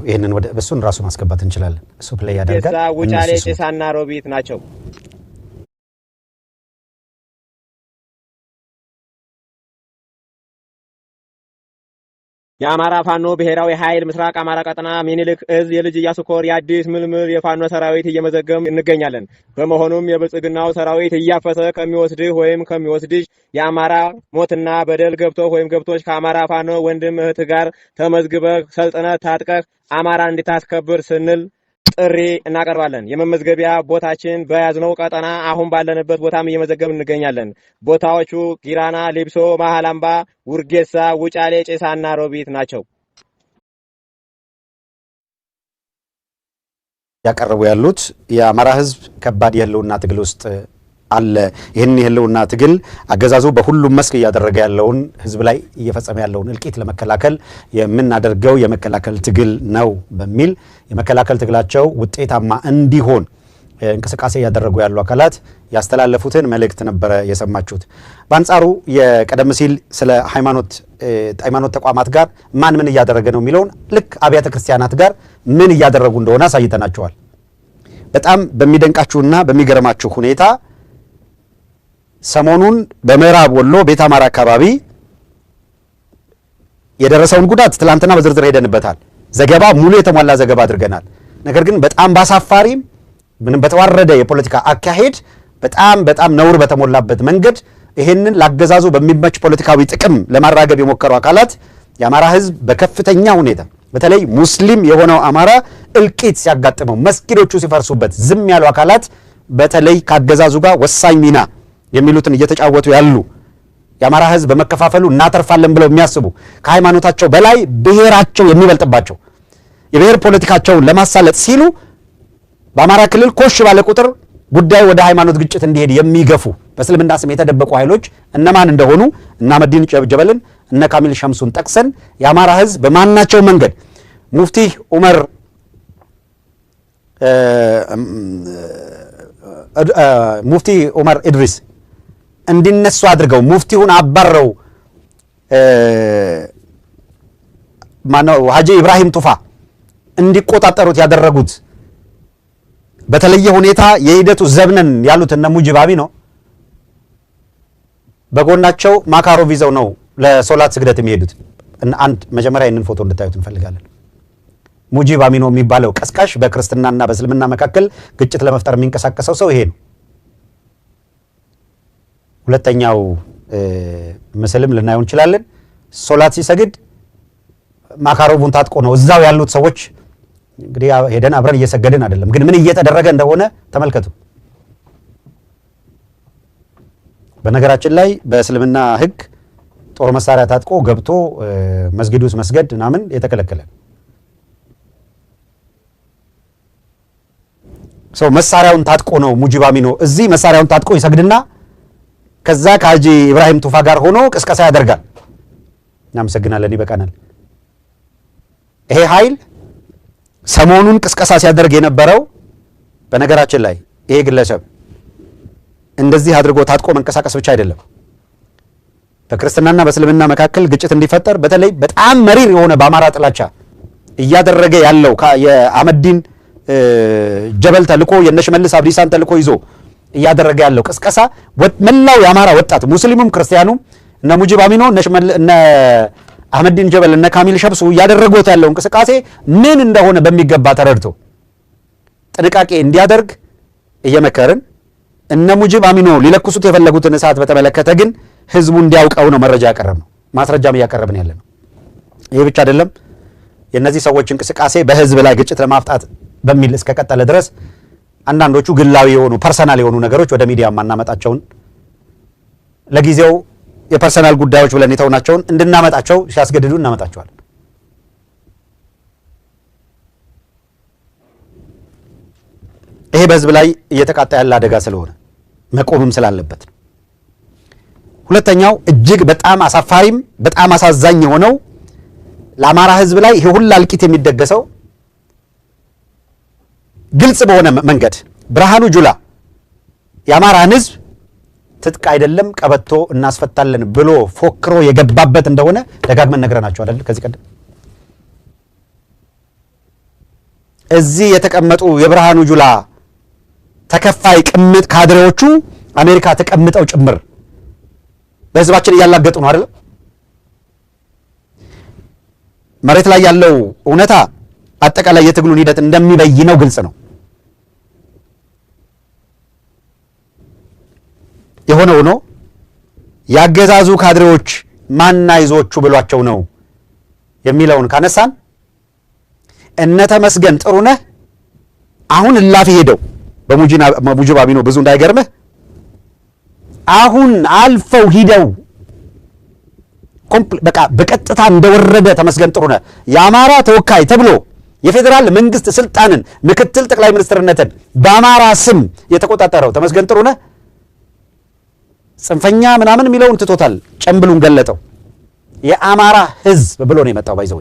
ይሄንን ወደ በሱን ራሱ ማስገባት እንችላለን። እሱ ፕሌይ ያደርጋል። ውጫሌ ጭሳና ሮቢት ናቸው። የአማራ ፋኖ ብሔራዊ ኃይል ምስራቅ አማራ ቀጠና ሚኒልክ እዝ የልጅ ኢያሱ ኮር የአዲስ ምልምል የፋኖ ሰራዊት እየመዘገም እንገኛለን። በመሆኑም የብልጽግናው ሰራዊት እያፈሰ ከሚወስድህ ወይም ከሚወስድሽ የአማራ ሞትና በደል ገብቶህ ወይም ገብቶች ከአማራ ፋኖ ወንድም እህት ጋር ተመዝግበህ ሰልጥነህ ታጥቀህ አማራ እንድታስከብር ስንል ጥሪ እናቀርባለን። የመመዝገቢያ ቦታችን በያዝነው ቀጠና አሁን ባለንበት ቦታም እየመዘገብን እንገኛለን። ቦታዎቹ ጊራና፣ ሊብሶ፣ መሃላምባ፣ ውርጌሳ፣ ውጫሌ፣ ጭሳና ሮቢት ናቸው። ያቀርቡ ያሉት የአማራ ህዝብ ከባድ የህልውና ትግል ውስጥ አለ። ይህን የህልውና ትግል አገዛዙ በሁሉም መስክ እያደረገ ያለውን ህዝብ ላይ እየፈጸመ ያለውን እልቂት ለመከላከል የምናደርገው የመከላከል ትግል ነው በሚል የመከላከል ትግላቸው ውጤታማ እንዲሆን እንቅስቃሴ እያደረጉ ያሉ አካላት ያስተላለፉትን መልእክት ነበረ የሰማችሁት። በአንጻሩ የቀደም ሲል ስለ ሃይማኖት ተቋማት ጋር ማን ምን እያደረገ ነው የሚለውን ልክ አብያተ ክርስቲያናት ጋር ምን እያደረጉ እንደሆነ አሳይተናቸዋል። በጣም በሚደንቃችሁና በሚገርማችሁ ሁኔታ ሰሞኑን በምዕራብ ወሎ ቤት አማራ አካባቢ የደረሰውን ጉዳት ትላንትና በዝርዝር ሄደንበታል። ዘገባ ሙሉ የተሟላ ዘገባ አድርገናል። ነገር ግን በጣም ባሳፋሪም ምንም በተዋረደ የፖለቲካ አካሄድ በጣም ነውር በተሞላበት መንገድ ይሄንን ላገዛዙ በሚመች ፖለቲካዊ ጥቅም ለማራገብ የሞከሩ አካላት የአማራ ህዝብ በከፍተኛ ሁኔታ በተለይ ሙስሊም የሆነው አማራ እልቂት ሲያጋጥመው መስጊዶቹ ሲፈርሱበት ዝም ያሉ አካላት በተለይ ካገዛዙ ጋር ወሳኝ ሚና የሚሉትን እየተጫወቱ ያሉ የአማራ ህዝብ በመከፋፈሉ እናተርፋለን ብለው የሚያስቡ ከሃይማኖታቸው በላይ ብሔራቸው የሚበልጥባቸው የብሔር ፖለቲካቸውን ለማሳለጥ ሲሉ በአማራ ክልል ኮሽ ባለ ቁጥር ጉዳይ ወደ ሃይማኖት ግጭት እንዲሄድ የሚገፉ በእስልምና ስም የተደበቁ ኃይሎች እነማን እንደሆኑ እና መዲን ጀበልን እነ ካሚል ሸምሱን ጠቅሰን የአማራ ህዝብ በማናቸው መንገድ ሙፍቲ ዑመር ኢድሪስ እንዲነሱ አድርገው ሙፍቲውን አባረው ማነው ሀጂ ኢብራሂም ቱፋ እንዲቆጣጠሩት ያደረጉት በተለየ ሁኔታ የሂደቱ ዘብነን ያሉት እነ ሙጂባቢ ነው። በጎናቸው ማካሮቭ ይዘው ነው ለሶላት ስግደት የሚሄዱት። አንድ መጀመሪያ ይህንን ፎቶ እንድታዩት እንፈልጋለን። ሙጂባቢ ነው የሚባለው ቀስቃሽ በክርስትናና በእስልምና መካከል ግጭት ለመፍጠር የሚንቀሳቀሰው ሰው ይሄ ነው። ሁለተኛው ምስልም ልናየው እንችላለን። ሶላት ሲሰግድ ማካሮቭን ታጥቆ ነው። እዛው ያሉት ሰዎች እንግዲህ ሄደን አብረን እየሰገድን አይደለም፣ ግን ምን እየተደረገ እንደሆነ ተመልከቱ። በነገራችን ላይ በእስልምና ሕግ ጦር መሳሪያ ታጥቆ ገብቶ መስጊድ ውስጥ መስገድ ምናምን የተከለከለ። ሰው መሳሪያውን ታጥቆ ነው ሙጂብ አሚኖ እዚህ መሳሪያውን ታጥቆ ይሰግድና ከዛ ከሀጂ ኢብራሂም ቱፋ ጋር ሆኖ ቅስቀሳ ያደርጋል። እናመሰግናለን፣ ይበቃናል። ይሄ ኃይል ሰሞኑን ቅስቀሳ ሲያደርግ የነበረው በነገራችን ላይ ይሄ ግለሰብ እንደዚህ አድርጎ ታጥቆ መንቀሳቀስ ብቻ አይደለም፣ በክርስትናና በእስልምና መካከል ግጭት እንዲፈጠር በተለይ በጣም መሪር የሆነ በአማራ ጥላቻ እያደረገ ያለው የአህመዲን ጀበል ተልኮ የነሽመልስ አብዲሳን ተልኮ ይዞ እያደረገ ያለው ቅስቀሳ መላው የአማራ ወጣት ሙስሊሙም ክርስቲያኑም እነ ሙጂብ አሚኖ እነ አህመዲን ጀበል እነ ካሚል ሸብሱ እያደረጉት ያለው እንቅስቃሴ ምን እንደሆነ በሚገባ ተረድቶ ጥንቃቄ እንዲያደርግ እየመከርን እነ ሙጂብ አሚኖ ሊለኩሱት የፈለጉትን እሳት በተመለከተ ግን ህዝቡ እንዲያውቀው ነው መረጃ ያቀረብነው፣ ማስረጃም እያቀረብን ያለ ነው። ይሄ ብቻ አይደለም። የእነዚህ ሰዎች እንቅስቃሴ በህዝብ ላይ ግጭት ለማፍጣት በሚል እስከቀጠለ ድረስ አንዳንዶቹ ግላዊ የሆኑ ፐርሰናል የሆኑ ነገሮች ወደ ሚዲያ ማናመጣቸውን ለጊዜው የፐርሰናል ጉዳዮች ብለን የተውናቸውን እንድናመጣቸው ሲያስገድዱ እናመጣቸዋለን። ይሄ በህዝብ ላይ እየተቃጣ ያለ አደጋ ስለሆነ መቆምም ስላለበት ነው። ሁለተኛው እጅግ በጣም አሳፋሪም በጣም አሳዛኝ የሆነው ለአማራ ህዝብ ላይ ይሄ ሁሉ እልቂት የሚደገሰው ግልጽ በሆነ መንገድ ብርሃኑ ጁላ የአማራን ህዝብ ትጥቅ አይደለም ቀበቶ እናስፈታለን ብሎ ፎክሮ የገባበት እንደሆነ ደጋግመን ነግረናቸው አይደል? ከዚህ ቀደም እዚህ የተቀመጡ የብርሃኑ ጁላ ተከፋይ ቅምጥ ካድሬዎቹ አሜሪካ ተቀምጠው ጭምር በህዝባችን እያላገጡ ነው አይደል? መሬት ላይ ያለው እውነታ አጠቃላይ የትግሉን ሂደት እንደሚበይነው ግልጽ ነው። የሆነ ሆኖ ያገዛዙ ካድሬዎች ማና ይዞቹ ብሏቸው ነው የሚለውን ካነሳን እነ ተመስገን ጥሩነህ አሁን እላፊ ሄደው በሙጂብ አሚኖ ብዙ እንዳይገርምህ አሁን አልፈው ሂደው በቃ በቀጥታ እንደወረደ ተመስገን ጥሩነህ የአማራ ተወካይ ተብሎ የፌዴራል መንግስት ስልጣንን ምክትል ጠቅላይ ሚኒስትርነትን በአማራ ስም የተቆጣጠረው ተመስገን ጥሩነህ ጽንፈኛ ምናምን የሚለውን ትቶታል። ጨምብሉን ገለጠው። የአማራ ህዝብ ብሎ ነው የመጣው። ባይዘው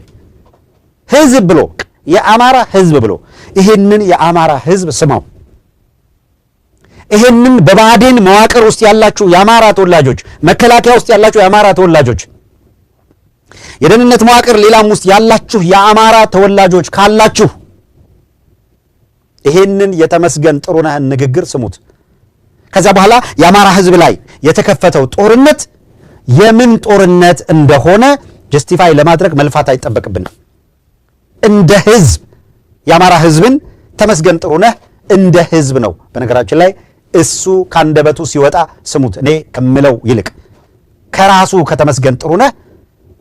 ህዝብ ብሎ የአማራ ህዝብ ብሎ ይሄንን የአማራ ህዝብ ስማው። ይሄንን በባዴን መዋቅር ውስጥ ያላችሁ የአማራ ተወላጆች፣ መከላከያ ውስጥ ያላችሁ የአማራ ተወላጆች፣ የደህንነት መዋቅር ሌላም ውስጥ ያላችሁ የአማራ ተወላጆች ካላችሁ ይሄንን የተመስገን ጥሩነህን ንግግር ስሙት። ከዛ በኋላ የአማራ ህዝብ ላይ የተከፈተው ጦርነት የምን ጦርነት እንደሆነ ጀስቲፋይ ለማድረግ መልፋት አይጠበቅብንም። እንደ ህዝብ የአማራ ህዝብን ተመስገን ጥሩነህ እንደ ህዝብ ነው። በነገራችን ላይ እሱ ካንደበቱ ሲወጣ ስሙት። እኔ ከምለው ይልቅ ከራሱ ከተመስገን ጥሩነህ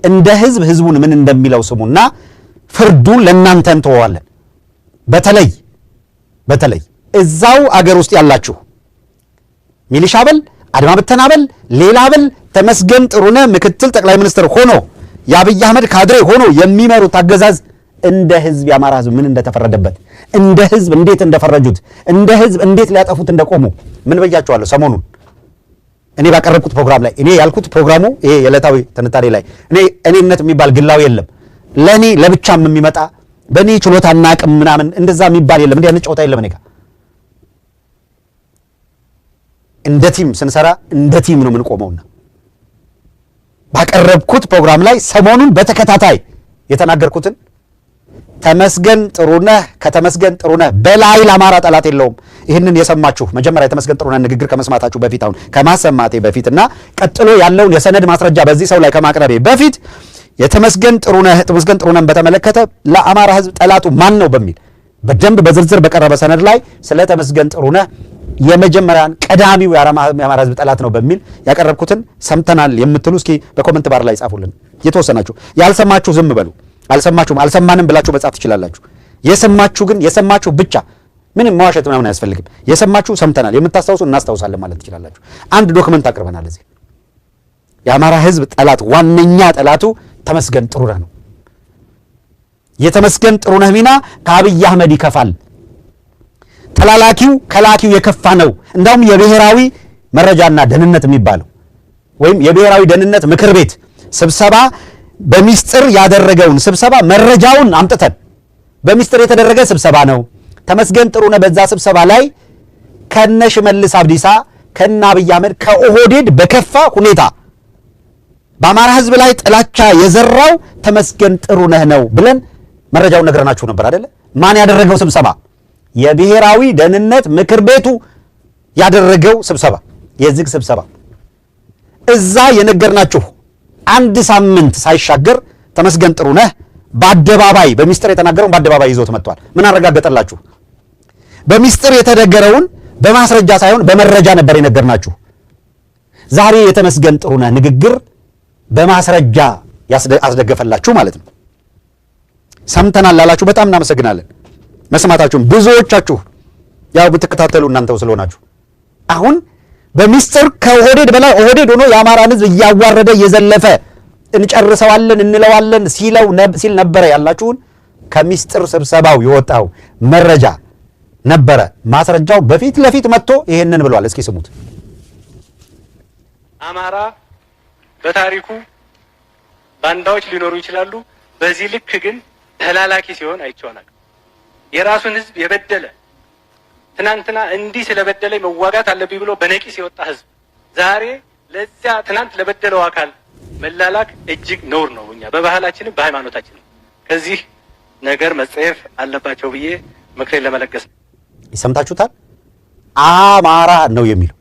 እንደ ህዝብ ህዝቡን ምን እንደሚለው ስሙና ፍርዱን ለእናንተ እንተዋለን። በተለይ እዛው አገር ውስጥ ያላችሁ ሚሊሻ በል አድማ ብተና በል ሌላ በል ተመስገን ጥሩነህ ምክትል ጠቅላይ ሚኒስትር ሆኖ የአብይ አህመድ ካድሬ ሆኖ የሚመሩት አገዛዝ እንደ ህዝብ የአማራ ህዝብ ምን እንደተፈረደበት፣ እንደ ህዝብ እንዴት እንደፈረጁት፣ እንደ ህዝብ እንዴት ሊያጠፉት እንደቆሙ ምን በያቸዋለሁ። ሰሞኑን እኔ ባቀረብኩት ፕሮግራም ላይ እኔ ያልኩት ፕሮግራሙ ይሄ የዕለታዊ ትንታኔ ላይ እኔነት የሚባል ግላዊ የለም። ለእኔ ለብቻም የሚመጣ በእኔ ችሎታና አቅም ምናምን እንደዛ የሚባል የለም። እንዲህ አይነት ጨዋታ የለም። እኔ ጋር እንደ ቲም ስንሰራ እንደ ቲም ነው የምንቆመውና ባቀረብኩት ፕሮግራም ላይ ሰሞኑን በተከታታይ የተናገርኩትን ተመስገን ጥሩነህ ከተመስገን ጥሩነህ በላይ ለአማራ ጠላት የለውም። ይህንን የሰማችሁ መጀመሪያ የተመስገን ጥሩነህ ንግግር ከመስማታችሁ በፊት አሁን ከማሰማቴ በፊትና ቀጥሎ ያለውን የሰነድ ማስረጃ በዚህ ሰው ላይ ከማቅረቤ በፊት የተመስገን ጥሩነህን በተመለከተ ለአማራ ህዝብ ጠላቱ ማን ነው በሚል በደንብ በዝርዝር በቀረበ ሰነድ ላይ ስለ ተመስገን ጥሩነህ የመጀመሪያን ቀዳሚው የአማራ ህዝብ ጠላት ነው በሚል ያቀረብኩትን ሰምተናል የምትሉ እስኪ በኮሜንት ባር ላይ ጻፉልን። የተወሰናችሁ ያልሰማችሁ ዝም በሉ። አልሰማችሁም አልሰማንም ብላችሁ መጻፍ ትችላላችሁ። የሰማችሁ ግን የሰማችሁ ብቻ ምንም መዋሸት ምናምን አያስፈልግም። የሰማችሁ ሰምተናል፣ የምታስታውሱ እናስታውሳለን ማለት ትችላላችሁ። አንድ ዶክመንት አቅርበናል እዚህ። የአማራ ህዝብ ጠላት ዋነኛ ጠላቱ ተመስገን ጥሩነህ ነው። የተመስገን ጥሩነህ ሚና ከአብይ አህመድ ይከፋል። ተላላኪው ከላኪው የከፋ ነው። እንዳውም የብሔራዊ መረጃና ደህንነት የሚባለው ወይም የብሔራዊ ደህንነት ምክር ቤት ስብሰባ በሚስጥር ያደረገውን ስብሰባ መረጃውን አምጥተን በሚስጥር የተደረገ ስብሰባ ነው። ተመስገን ጥሩነህ በዛ ስብሰባ ላይ ከነ ሽመልስ አብዲሳ ከነ አብይ አህመድ ከኦህዴድ በከፋ ሁኔታ በአማራ ህዝብ ላይ ጥላቻ የዘራው ተመስገን ጥሩነህ ነው ብለን መረጃውን ነግረናችሁ ነበር አይደለ? ማን ያደረገው ስብሰባ? የብሔራዊ ደህንነት ምክር ቤቱ ያደረገው ስብሰባ፣ የዝግ ስብሰባ። እዛ የነገርናችሁ አንድ ሳምንት ሳይሻገር ተመስገን ጥሩነህ በአደባባይ በሚስጥር የተናገረውን በአደባባይ ይዞት መጥቷል። ምን አረጋገጠላችሁ? በሚስጥር የተነገረውን በማስረጃ ሳይሆን በመረጃ ነበር የነገርናችሁ። ዛሬ የተመስገን ጥሩነህ ንግግር በማስረጃ ያስደገፈላችሁ ማለት ነው። ሰምተናል ላላችሁ በጣም እናመሰግናለን። መስማታችሁም ብዙዎቻችሁ ያው ብትከታተሉ እናንተው ስለሆናችሁ አሁን በሚስጥር ከኦህዴድ በላይ ኦህዴድ ሆኖ የአማራን ህዝብ እያዋረደ እየዘለፈ እንጨርሰዋለን እንለዋለን ሲል ነበረ ያላችሁን ከሚስጥር ስብሰባው የወጣው መረጃ ነበረ። ማስረጃው በፊት ለፊት መጥቶ ይሄንን ብሏል። እስኪ ስሙት። አማራ በታሪኩ ባንዳዎች ሊኖሩ ይችላሉ። በዚህ ልክ ግን ተላላኪ ሲሆን አይቼዋለሁ። የራሱን ህዝብ የበደለ ትናንትና እንዲህ ስለበደለ መዋጋት አለብኝ ብሎ በነቂስ የወጣ ህዝብ ዛሬ ለዚያ ትናንት ለበደለው አካል መላላክ እጅግ ነውር ነው። እኛ በባህላችንም በሃይማኖታችንም ከዚህ ነገር መጸየፍ አለባቸው ብዬ ምክሬን ለመለገስ። ይሰምታችሁታል። አማራ ነው የሚለው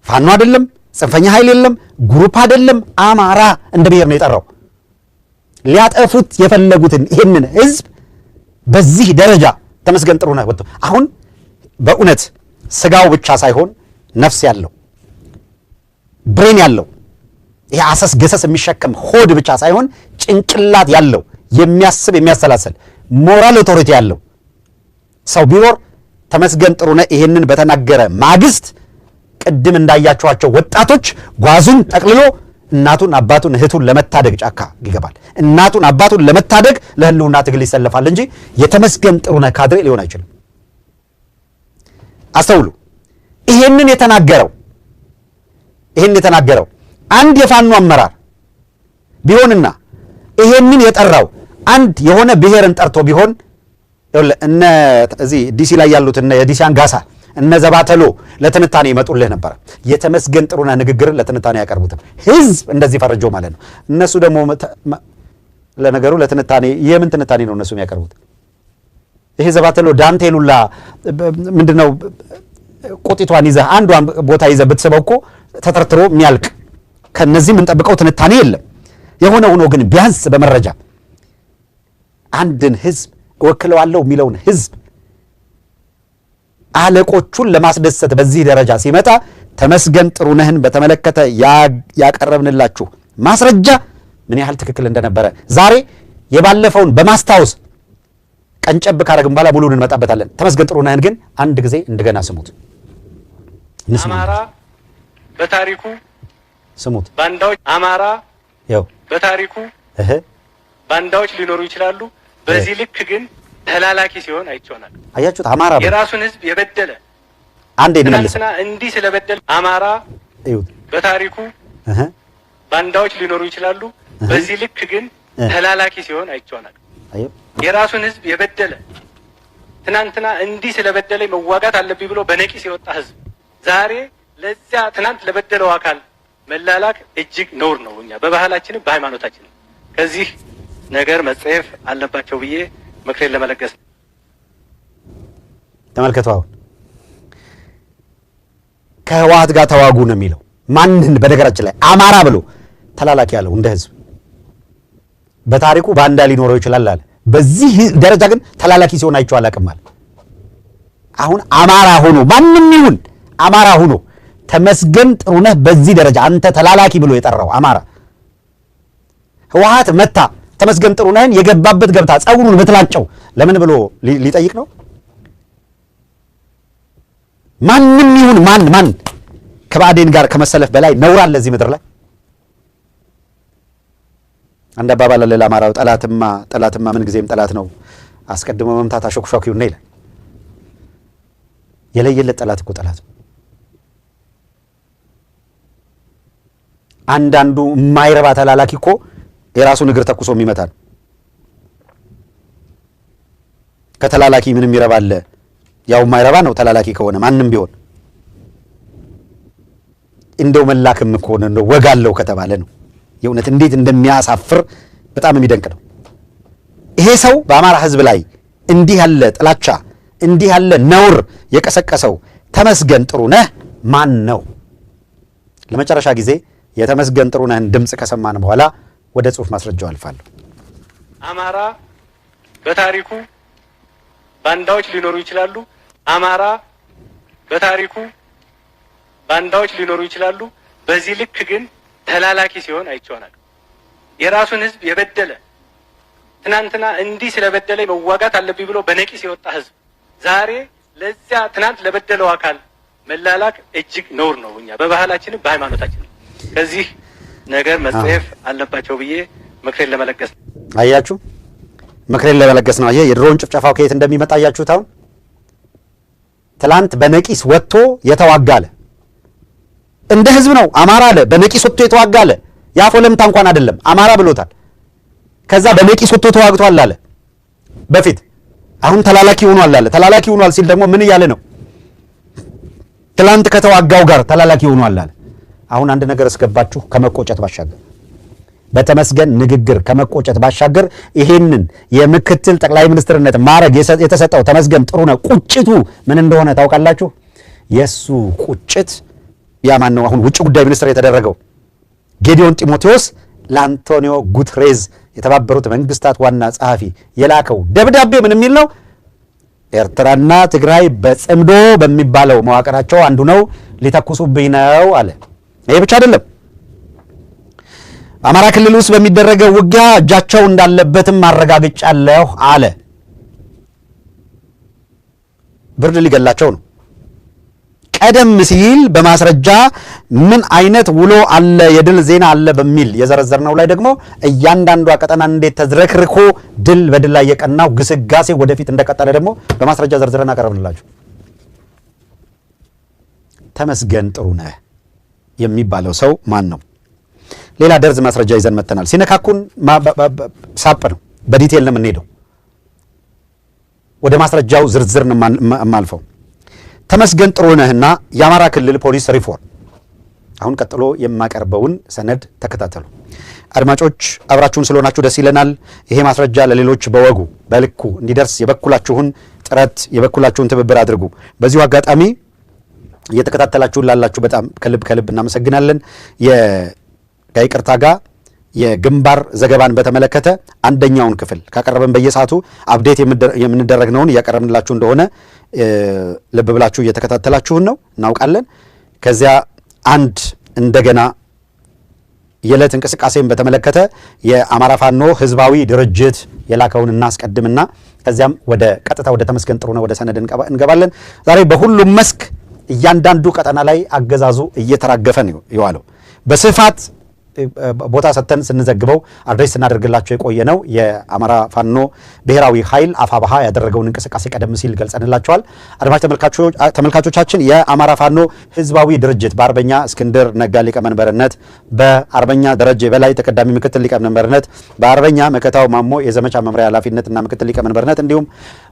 ፋኖ አይደለም፣ ጽንፈኛ ኃይል የለም፣ ግሩፕ አይደለም። አማራ እንደ ብሔር ነው የጠራው። ሊያጠፉት የፈለጉትን ይህንን ህዝብ በዚህ ደረጃ ተመስገን ጥሩነህ ወጥቶ አሁን በእውነት ስጋው ብቻ ሳይሆን ነፍስ ያለው ብሬን ያለው ይሄ አሰስ ገሰስ የሚሸከም ሆድ ብቻ ሳይሆን ጭንቅላት ያለው የሚያስብ የሚያሰላሰል ሞራል ኦቶሪቲ ያለው ሰው ቢኖር ተመስገን ጥሩነህ ይሄንን በተናገረ ማግስት ቅድም እንዳያቸዋቸው ወጣቶች ጓዙን ጠቅልሎ እናቱን አባቱን እህቱን ለመታደግ ጫካ ይገባል። እናቱን አባቱን ለመታደግ ለህልውና ትግል ይሰለፋል እንጂ የተመስገን ጥሩነህ ካድሬ ሊሆን አይችልም። አስተውሉ። ይሄንን የተናገረው አንድ የፋኖ አመራር ቢሆንና ይሄንን የጠራው አንድ የሆነ ብሔርን ጠርቶ ቢሆን እነ እዚህ ዲሲ ላይ ያሉት እነ የዲሲ አንጋሳ እነ ዘባተሎ ለትንታኔ ይመጡልህ ነበር። የተመስገን ጥሩነህ ንግግር ለትንታኔ ያቀርቡትም ህዝብ እንደዚህ ፈረጀው ማለት ነው። እነሱ ደግሞ ለነገሩ ለትንታኔ የምን ትንታኔ ነው እነሱ የሚያቀርቡት? ይሄ ዘባተሎ ዳንቴሉላ ምንድነው ቁጢቷን ይዘህ አንዷን ቦታ ይዘህ ብትስበው እኮ ተተርትሮ የሚያልቅ ከነዚህ የምንጠብቀው ትንታኔ የለም። የሆነ ሆኖ ግን ቢያንስ በመረጃ አንድን ህዝብ እወክለዋለሁ የሚለውን ህዝብ አለቆቹን ለማስደሰት በዚህ ደረጃ ሲመጣ ተመስገን ጥሩነህን በተመለከተ ያቀረብንላችሁ ማስረጃ ምን ያህል ትክክል እንደነበረ ዛሬ የባለፈውን በማስታወስ ቀንጨብ ካረግን በኋላ ሙሉን እንመጣበታለን። ተመስገን ጥሩነህን ግን አንድ ጊዜ እንደገና ስሙት። አማራ በታሪኩ ስሙት። ባንዳዎች አማራ ያው በታሪኩ ባንዳዎች ሊኖሩ ይችላሉ። በዚህ ልክ ግን ተላላኪ ሲሆን አይቼዋለሁ። አያችሁት? አማራ የራሱን ህዝብ የበደለ አንዴ እንመልስ። እንዲህ ስለበደለ አማራ በታሪኩ ባንዳዎች ሊኖሩ ይችላሉ። በዚህ ልክ ግን ተላላኪ ሲሆን አይቼዋለሁ። የራሱን ህዝብ የበደለ ትናንትና እንዲህ ስለበደለ መዋጋት አለብኝ ብሎ በነቂስ የወጣ ህዝብ ዛሬ ለዚያ ትናንት ለበደለው አካል መላላክ እጅግ ነውር ነው። እኛ በባህላችንም በሃይማኖታችንም ከዚህ ነገር መጸየፍ አለባቸው ብዬ ምክሬን ለመለገስ። ተመልከቱ። አሁን ከህወሓት ጋር ተዋጉ ነው የሚለው ማንን? በነገራችን ላይ አማራ ብሎ ተላላኪ ያለው እንደ ህዝብ በታሪኩ ባንዳ ሊኖረው ይችላል አለ። በዚህ ደረጃ ግን ተላላኪ ሲሆን አይቼው አላውቅም አለ። አሁን አማራ ሆኖ ማንም ይሁን አማራ ሆኖ ተመስገን ጥሩነህ በዚህ ደረጃ አንተ ተላላኪ ብሎ የጠራው አማራ ህወሓት መታ ተመስገን ጥሩነህን የገባበት ገብታ ጸጉሩን ብትላጨው ለምን ብሎ ሊጠይቅ ነው? ማንም ይሁን ማን ከባዕዴን ጋር ከመሰለፍ በላይ ነውር አለ እዚህ ምድር ላይ? አንድ አባባል አለ ለአማራው፣ ጠላትማ ምን ጊዜም ጠላት ነው፣ አስቀድሞ መምታት አሾክሿኪው ነው ይላል። የለየለት ጠላት እኮ ጠላት ነው። አንዳንዱ የማይረባ ተላላኪ እኮ የራሱን እግር ተኩሶ የሚመታ ነው። ከተላላኪ ምንም ይረባል? ያው የማይረባ ነው ተላላኪ ከሆነ ማንም ቢሆን። እንደው መላክም እኮ ነው ወጋለው ከተባለ ነው። የእውነት እንዴት እንደሚያሳፍር በጣም የሚደንቅ ነው። ይሄ ሰው በአማራ ሕዝብ ላይ እንዲህ ያለ ጥላቻ እንዲህ ያለ ነውር የቀሰቀሰው ተመስገን ጥሩነህ ማን ነው? ለመጨረሻ ጊዜ የተመስገን ጥሩነህን ድምፅ ከሰማን በኋላ ወደ ጽሁፍ ማስረጃው አልፋለሁ። አማራ በታሪኩ ባንዳዎች ሊኖሩ ይችላሉ። አማራ በታሪኩ ባንዳዎች ሊኖሩ ይችላሉ። በዚህ ልክ ግን ተላላኪ ሲሆን አይቼዋለሁ። የራሱን ህዝብ የበደለ ትናንትና እንዲህ ስለበደለ መዋጋት አለብኝ ብሎ በነቂስ የወጣ ህዝብ ዛሬ ለዚያ ትናንት ለበደለው አካል መላላክ እጅግ ነውር ነው። እኛ በባህላችንም በሃይማኖታችንም ከዚህ ነገር መጽሐፍ አለባቸው ብዬ ምክሬን ለመለገስ ነው። አያችሁ፣ ምክሬን ለመለገስ ነው። አየህ የድሮውን ጭፍጨፋው ከየት እንደሚመጣ አያችሁት። አሁን ትላንት በነቂስ ወጥቶ የተዋጋለ እንደ ህዝብ ነው አማራ አለ። በነቂስ ወጥቶ የተዋጋለ ያፎ ለምታ እንኳን አይደለም አማራ ብሎታል። ከዛ በነቂስ ወጥቶ ተዋግቷል አለ በፊት። አሁን ተላላኪ ሆኗል አለ። ተላላኪ ሆኗል ሲል ደግሞ ምን እያለ ነው? ትላንት ከተዋጋው ጋር ተላላኪ ሆኗል አለ። አሁን አንድ ነገር እስገባችሁ። ከመቆጨት ባሻገር በተመስገን ንግግር ከመቆጨት ባሻገር ይሄንን የምክትል ጠቅላይ ሚኒስትርነት ማዕረግ የተሰጠው ተመስገን ጥሩነህ ቁጭቱ ምን እንደሆነ ታውቃላችሁ? የሱ ቁጭት ያማን ነው። አሁን ውጭ ጉዳይ ሚኒስትር የተደረገው ጌዲዮን ጢሞቴዎስ ለአንቶኒዮ ጉተሬዝ የተባበሩት መንግስታት ዋና ጸሐፊ የላከው ደብዳቤ ምን የሚል ነው? ኤርትራና ትግራይ በጽምዶ በሚባለው መዋቅራቸው አንዱ ነው፣ ሊተኩሱብኝ ነው አለ። ይሄ ብቻ አይደለም። አማራ ክልል ውስጥ በሚደረገው ውጊያ እጃቸው እንዳለበትም ማረጋግጫለሁ አለ። ብርድ ሊገላቸው ነው። ቀደም ሲል በማስረጃ ምን አይነት ውሎ አለ የድል ዜና አለ በሚል የዘረዘርነው ላይ ደግሞ እያንዳንዷ ቀጠና እንዴት ተዝረክርኮ ድል በድል ላይ የቀናው ግስጋሴ ወደፊት እንደቀጠለ ደግሞ በማስረጃ ዘርዝረን አቀረብንላችሁ። ተመስገን ጥሩነህ የሚባለው ሰው ማን ነው? ሌላ ደርዝ ማስረጃ ይዘን መተናል። ሲነካኩን ሳፕ ነው። በዲቴል ነው የምንሄደው። ወደ ማስረጃው ዝርዝር ነው የማልፈው። ተመስገን ጥሩነህና የአማራ ክልል ፖሊስ ሪፎርም። አሁን ቀጥሎ የማቀርበውን ሰነድ ተከታተሉ። አድማጮች አብራችሁን ስለሆናችሁ ደስ ይለናል። ይሄ ማስረጃ ለሌሎች በወጉ በልኩ እንዲደርስ የበኩላችሁን ጥረት የበኩላችሁን ትብብር አድርጉ። በዚሁ አጋጣሚ እየተከታተላችሁን ላላችሁ በጣም ከልብ እናመሰግናለን። ከይቅርታ ጋር የግንባር ዘገባን በተመለከተ አንደኛውን ክፍል ካቀረበን በየሰዓቱ አፕዴት የምንደረግነውን እያቀረብንላችሁ እንደሆነ ልብ ብላችሁ እየተከታተላችሁን ነው እናውቃለን። ከዚያ አንድ እንደገና የዕለት እንቅስቃሴን በተመለከተ የአማራ ፋኖ ህዝባዊ ድርጅት የላከውን እናስቀድምና ከዚያም ወደ ቀጥታ ወደ ተመስገን ጥሩነህ ወደ ሰነድ እንገባለን። ዛሬ በሁሉም መስክ እያንዳንዱ ቀጠና ላይ አገዛዙ እየተራገፈ ነው የዋለው። በስፋት ቦታ ሰጥተን ስንዘግበው አድሬስ ስናደርግላቸው የቆየ ነው። የአማራ ፋኖ ብሔራዊ ኃይል አፋባሃ ያደረገውን እንቅስቃሴ ቀደም ሲል ገልጸንላቸዋል። አድማጭ ተመልካቾቻችን የአማራ ፋኖ ህዝባዊ ድርጅት በአርበኛ እስክንድር ነጋ ሊቀመንበርነት፣ በአርበኛ ደረጀ በላይ ተቀዳሚ ምክትል ሊቀመንበርነት፣ በአርበኛ መከታው ማሞ የዘመቻ መምሪያ ኃላፊነትና ምክትል ሊቀመንበርነት እንዲሁም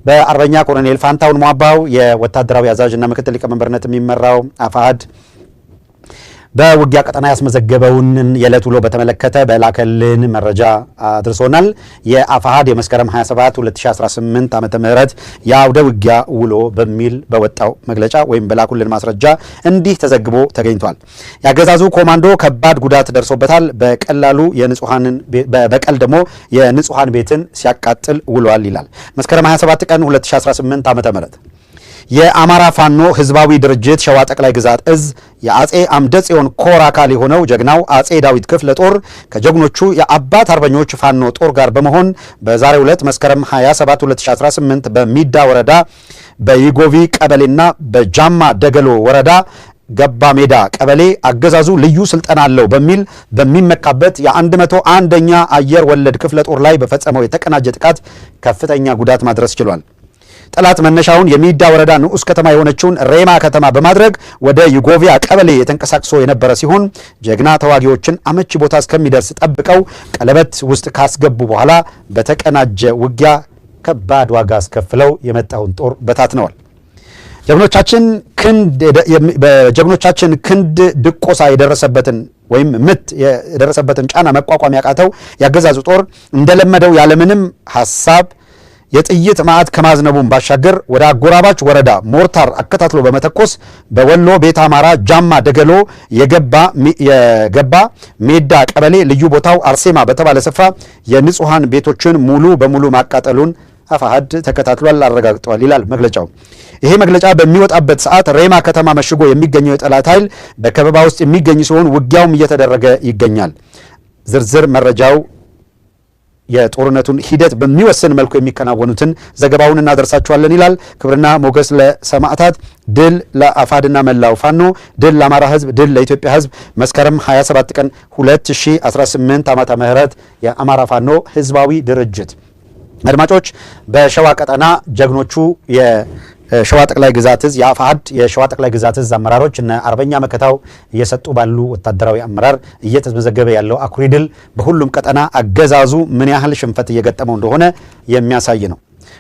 በአርበኛ ኮሎኔል ፋንታውን ሟባው የወታደራዊ አዛዥና ምክትል ሊቀመንበርነት የሚመራው አፋሃድ በውጊያ ቀጠና ያስመዘገበውን የዕለት ውሎ በተመለከተ በላከልን መረጃ አድርሶናል። የአፋሃድ የመስከረም 27 2018 ዓመተ ምህረት የአውደ ውጊያ ውሎ በሚል በወጣው መግለጫ ወይም በላኩልን ማስረጃ እንዲህ ተዘግቦ ተገኝቷል። ያገዛዙ ኮማንዶ ከባድ ጉዳት ደርሶበታል። በቀል ደግሞ የንጹሃን ቤትን ሲያቃጥል ውሏል ይላል። መስከረም 27 ቀን 2018 ዓመተ ምህረት የአማራ ፋኖ ህዝባዊ ድርጅት ሸዋ ጠቅላይ ግዛት እዝ የአጼ አምደ ጽዮን ኮር አካል የሆነው ጀግናው አጼ ዳዊት ክፍለ ጦር ከጀግኖቹ የአባት አርበኞች ፋኖ ጦር ጋር በመሆን በዛሬው ዕለት መስከረም 27 2018 በሚዳ ወረዳ በይጎቪ ቀበሌና በጃማ ደገሎ ወረዳ ገባ ሜዳ ቀበሌ አገዛዙ ልዩ ስልጠና አለው በሚል በሚመካበት የ101ኛ አየር ወለድ ክፍለ ጦር ላይ በፈጸመው የተቀናጀ ጥቃት ከፍተኛ ጉዳት ማድረስ ችሏል። ጠላት መነሻውን የሚዳ ወረዳ ንዑስ ከተማ የሆነችውን ሬማ ከተማ በማድረግ ወደ ዩጎቪያ ቀበሌ የተንቀሳቅሶ የነበረ ሲሆን ጀግና ተዋጊዎችን አመቺ ቦታ እስከሚደርስ ጠብቀው ቀለበት ውስጥ ካስገቡ በኋላ በተቀናጀ ውጊያ ከባድ ዋጋ አስከፍለው የመጣውን ጦር በታትነዋል። በጀግኖቻችን ክንድ ድቆሳ የደረሰበትን ወይም ምት የደረሰበትን ጫና መቋቋም ያቃተው ያገዛዙ ጦር እንደለመደው ያለምንም ሐሳብ የጥይት ማዕት ከማዝነቡን ባሻገር ወደ አጎራባች ወረዳ ሞርታር አከታትሎ በመተኮስ በወሎ ቤት አማራ ጃማ ደገሎ የገባ ሜዳ ቀበሌ ልዩ ቦታው አርሴማ በተባለ ስፍራ የንጹሃን ቤቶችን ሙሉ በሙሉ ማቃጠሉን አፋሕድ ተከታትሏል፣ አረጋግጧል ይላል መግለጫው። ይሄ መግለጫ በሚወጣበት ሰዓት ሬማ ከተማ መሽጎ የሚገኘው የጠላት ኃይል በከበባ ውስጥ የሚገኝ ሲሆን ውጊያውም እየተደረገ ይገኛል። ዝርዝር መረጃው የጦርነቱን ሂደት በሚወስን መልኩ የሚከናወኑትን ዘገባውን እናደርሳችኋለን ይላል። ክብርና ሞገስ ለሰማዕታት፣ ድል ለአፋሕድና መላው ፋኖ፣ ድል ለአማራ ሕዝብ፣ ድል ለኢትዮጵያ ሕዝብ። መስከረም 27 ቀን 2018 ዓመተ ምህረት የአማራ ፋኖ ሕዝባዊ ድርጅት። አድማጮች በሸዋ ቀጠና ጀግኖቹ የሸዋ ጠቅላይ ግዛት ዕዝ የአፋሕድ የሸዋ ጠቅላይ ግዛት ዕዝ አመራሮች እነ አርበኛ መከታው እየሰጡ ባሉ ወታደራዊ አመራር እየተመዘገበ ያለው አኩሪ ድል በሁሉም ቀጠና አገዛዙ ምን ያህል ሽንፈት እየገጠመው እንደሆነ የሚያሳይ ነው።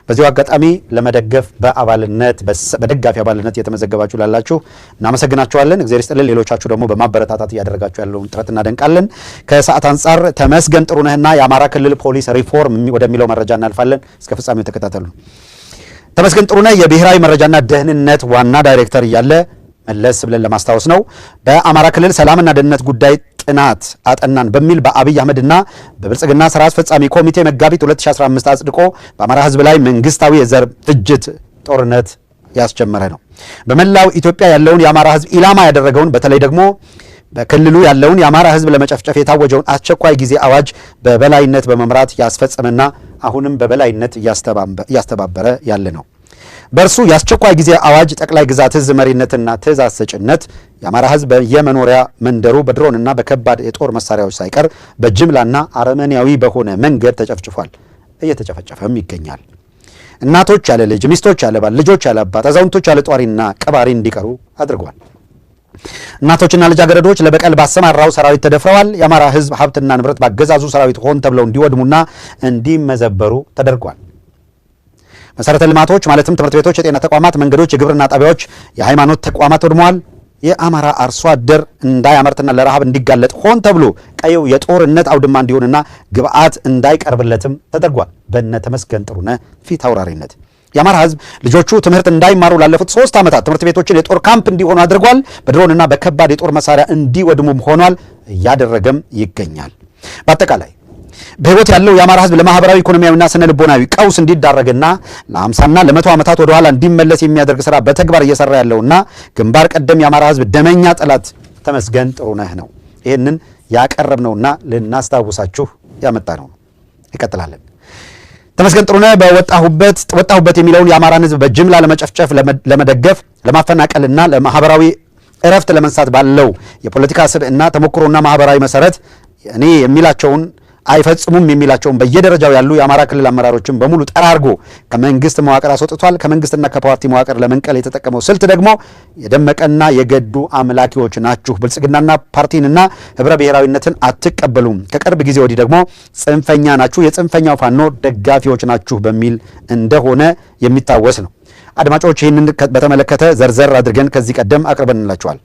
በዚሁ አጋጣሚ ለመደገፍ በአባልነት በደጋፊ አባልነት እየተመዘገባችሁ ላላችሁ እናመሰግናችኋለን። እግዚአብሔር ይስጥልን። ሌሎቻችሁ ደግሞ በማበረታታት እያደረጋችሁ ያለውን ጥረት እናደንቃለን። ከሰዓት አንጻር ተመስገን ጥሩነህና የአማራ ክልል ፖሊስ ሪፎርም ወደሚለው መረጃ እናልፋለን። እስከ ፍጻሜው ተከታተሉ። ተመስገን ጥሩነህ የብሔራዊ መረጃና ደህንነት ዋና ዳይሬክተር እያለ መለስ ብለን ለማስታወስ ነው በአማራ ክልል ሰላምና ደህንነት ጉዳይ ጥናት አጠናን በሚል በአብይ አህመድና በብልጽግና ስራ አስፈጻሚ ኮሚቴ መጋቢት 2015 አጽድቆ በአማራ ሕዝብ ላይ መንግስታዊ የዘር ፍጅት ጦርነት ያስጀመረ ነው። በመላው ኢትዮጵያ ያለውን የአማራ ሕዝብ ኢላማ ያደረገውን በተለይ ደግሞ በክልሉ ያለውን የአማራ ሕዝብ ለመጨፍጨፍ የታወጀውን አስቸኳይ ጊዜ አዋጅ በበላይነት በመምራት ያስፈጸመና አሁንም በበላይነት እያስተባበረ ያለ ነው። በእርሱ የአስቸኳይ ጊዜ አዋጅ ጠቅላይ ግዛት ዕዝ መሪነትና ትእዛዝ ሰጭነት የአማራ ሕዝብ በየመኖሪያ መንደሩ በድሮንና በከባድ የጦር መሳሪያዎች ሳይቀር በጅምላና አረመኔያዊ በሆነ መንገድ ተጨፍጭፏል፣ እየተጨፈጨፈም ይገኛል። እናቶች ያለ ልጅ፣ ሚስቶች ያለ ባል፣ ልጆች ያለ አባት፣ አዛውንቶች ያለ ጧሪና ቀባሪ እንዲቀሩ አድርጓል። እናቶችና ልጃገረዶች ለበቀል ባሰማራው ሰራዊት ተደፍረዋል። የአማራ ሕዝብ ሀብትና ንብረት ባገዛዙ ሰራዊት ሆን ተብለው እንዲወድሙና እንዲመዘበሩ ተደርጓል። መሰረተ ልማቶች ማለትም ትምህርት ቤቶች፣ የጤና ተቋማት፣ መንገዶች፣ የግብርና ጣቢያዎች፣ የሃይማኖት ተቋማት ወድመዋል። የአማራ አርሶ አደር እንዳያመርትና ለረሃብ እንዲጋለጥ ሆን ተብሎ ቀየው የጦርነት አውድማ እንዲሆንና ግብአት እንዳይቀርብለትም ተደርጓል። በእነ ተመስገን ጥሩነህ ፊት አውራሪነት የአማራ ሕዝብ ልጆቹ ትምህርት እንዳይማሩ ላለፉት 3 ዓመታት ትምህርት ቤቶችን የጦር ካምፕ እንዲሆኑ አድርጓል። በድሮንና በከባድ የጦር መሳሪያ እንዲወድሙም ሆኗል፣ እያደረገም ይገኛል። በአጠቃላይ በህይወት ያለው የአማራ ሕዝብ ለማህበራዊ ኢኮኖሚያዊና ስነ ልቦናዊ ቀውስ እንዲዳረግና ለ50ና ለ100 ዓመታት ወደ ኋላ እንዲመለስ የሚያደርግ ስራ በተግባር እየሰራ ያለውና ግንባር ቀደም የአማራ ሕዝብ ደመኛ ጠላት ተመስገን ጥሩነህ ነው። ይህንን ያቀረብነውና ልናስታውሳችሁ ያመጣ ነው። ይቀጥላለን። ተመስገን ጥሩነህ ወጣሁበት የሚለውን የአማራን ሕዝብ በጅምላ ለመጨፍጨፍ፣ ለመደገፍ፣ ለማፈናቀልና ለማህበራዊ እረፍት ለመንሳት ባለው የፖለቲካ ስብዕና ተሞክሮና ማህበራዊ መሰረት እኔ የሚላቸውን አይፈጽሙም የሚላቸውን በየደረጃው ያሉ የአማራ ክልል አመራሮችን በሙሉ ጠራርጎ ከመንግስት መዋቅር አስወጥቷል። ከመንግስትና ከፓርቲ መዋቅር ለመንቀል የተጠቀመው ስልት ደግሞ የደመቀና የገዱ አምላኪዎች ናችሁ፣ ብልጽግናና ፓርቲንና ህብረ ብሔራዊነትን አትቀበሉም፣ ከቅርብ ጊዜ ወዲህ ደግሞ ጽንፈኛ ናችሁ፣ የጽንፈኛው ፋኖ ደጋፊዎች ናችሁ በሚል እንደሆነ የሚታወስ ነው። አድማጮች ይህንን በተመለከተ ዘርዘር አድርገን ከዚህ ቀደም አቅርበንላችኋል።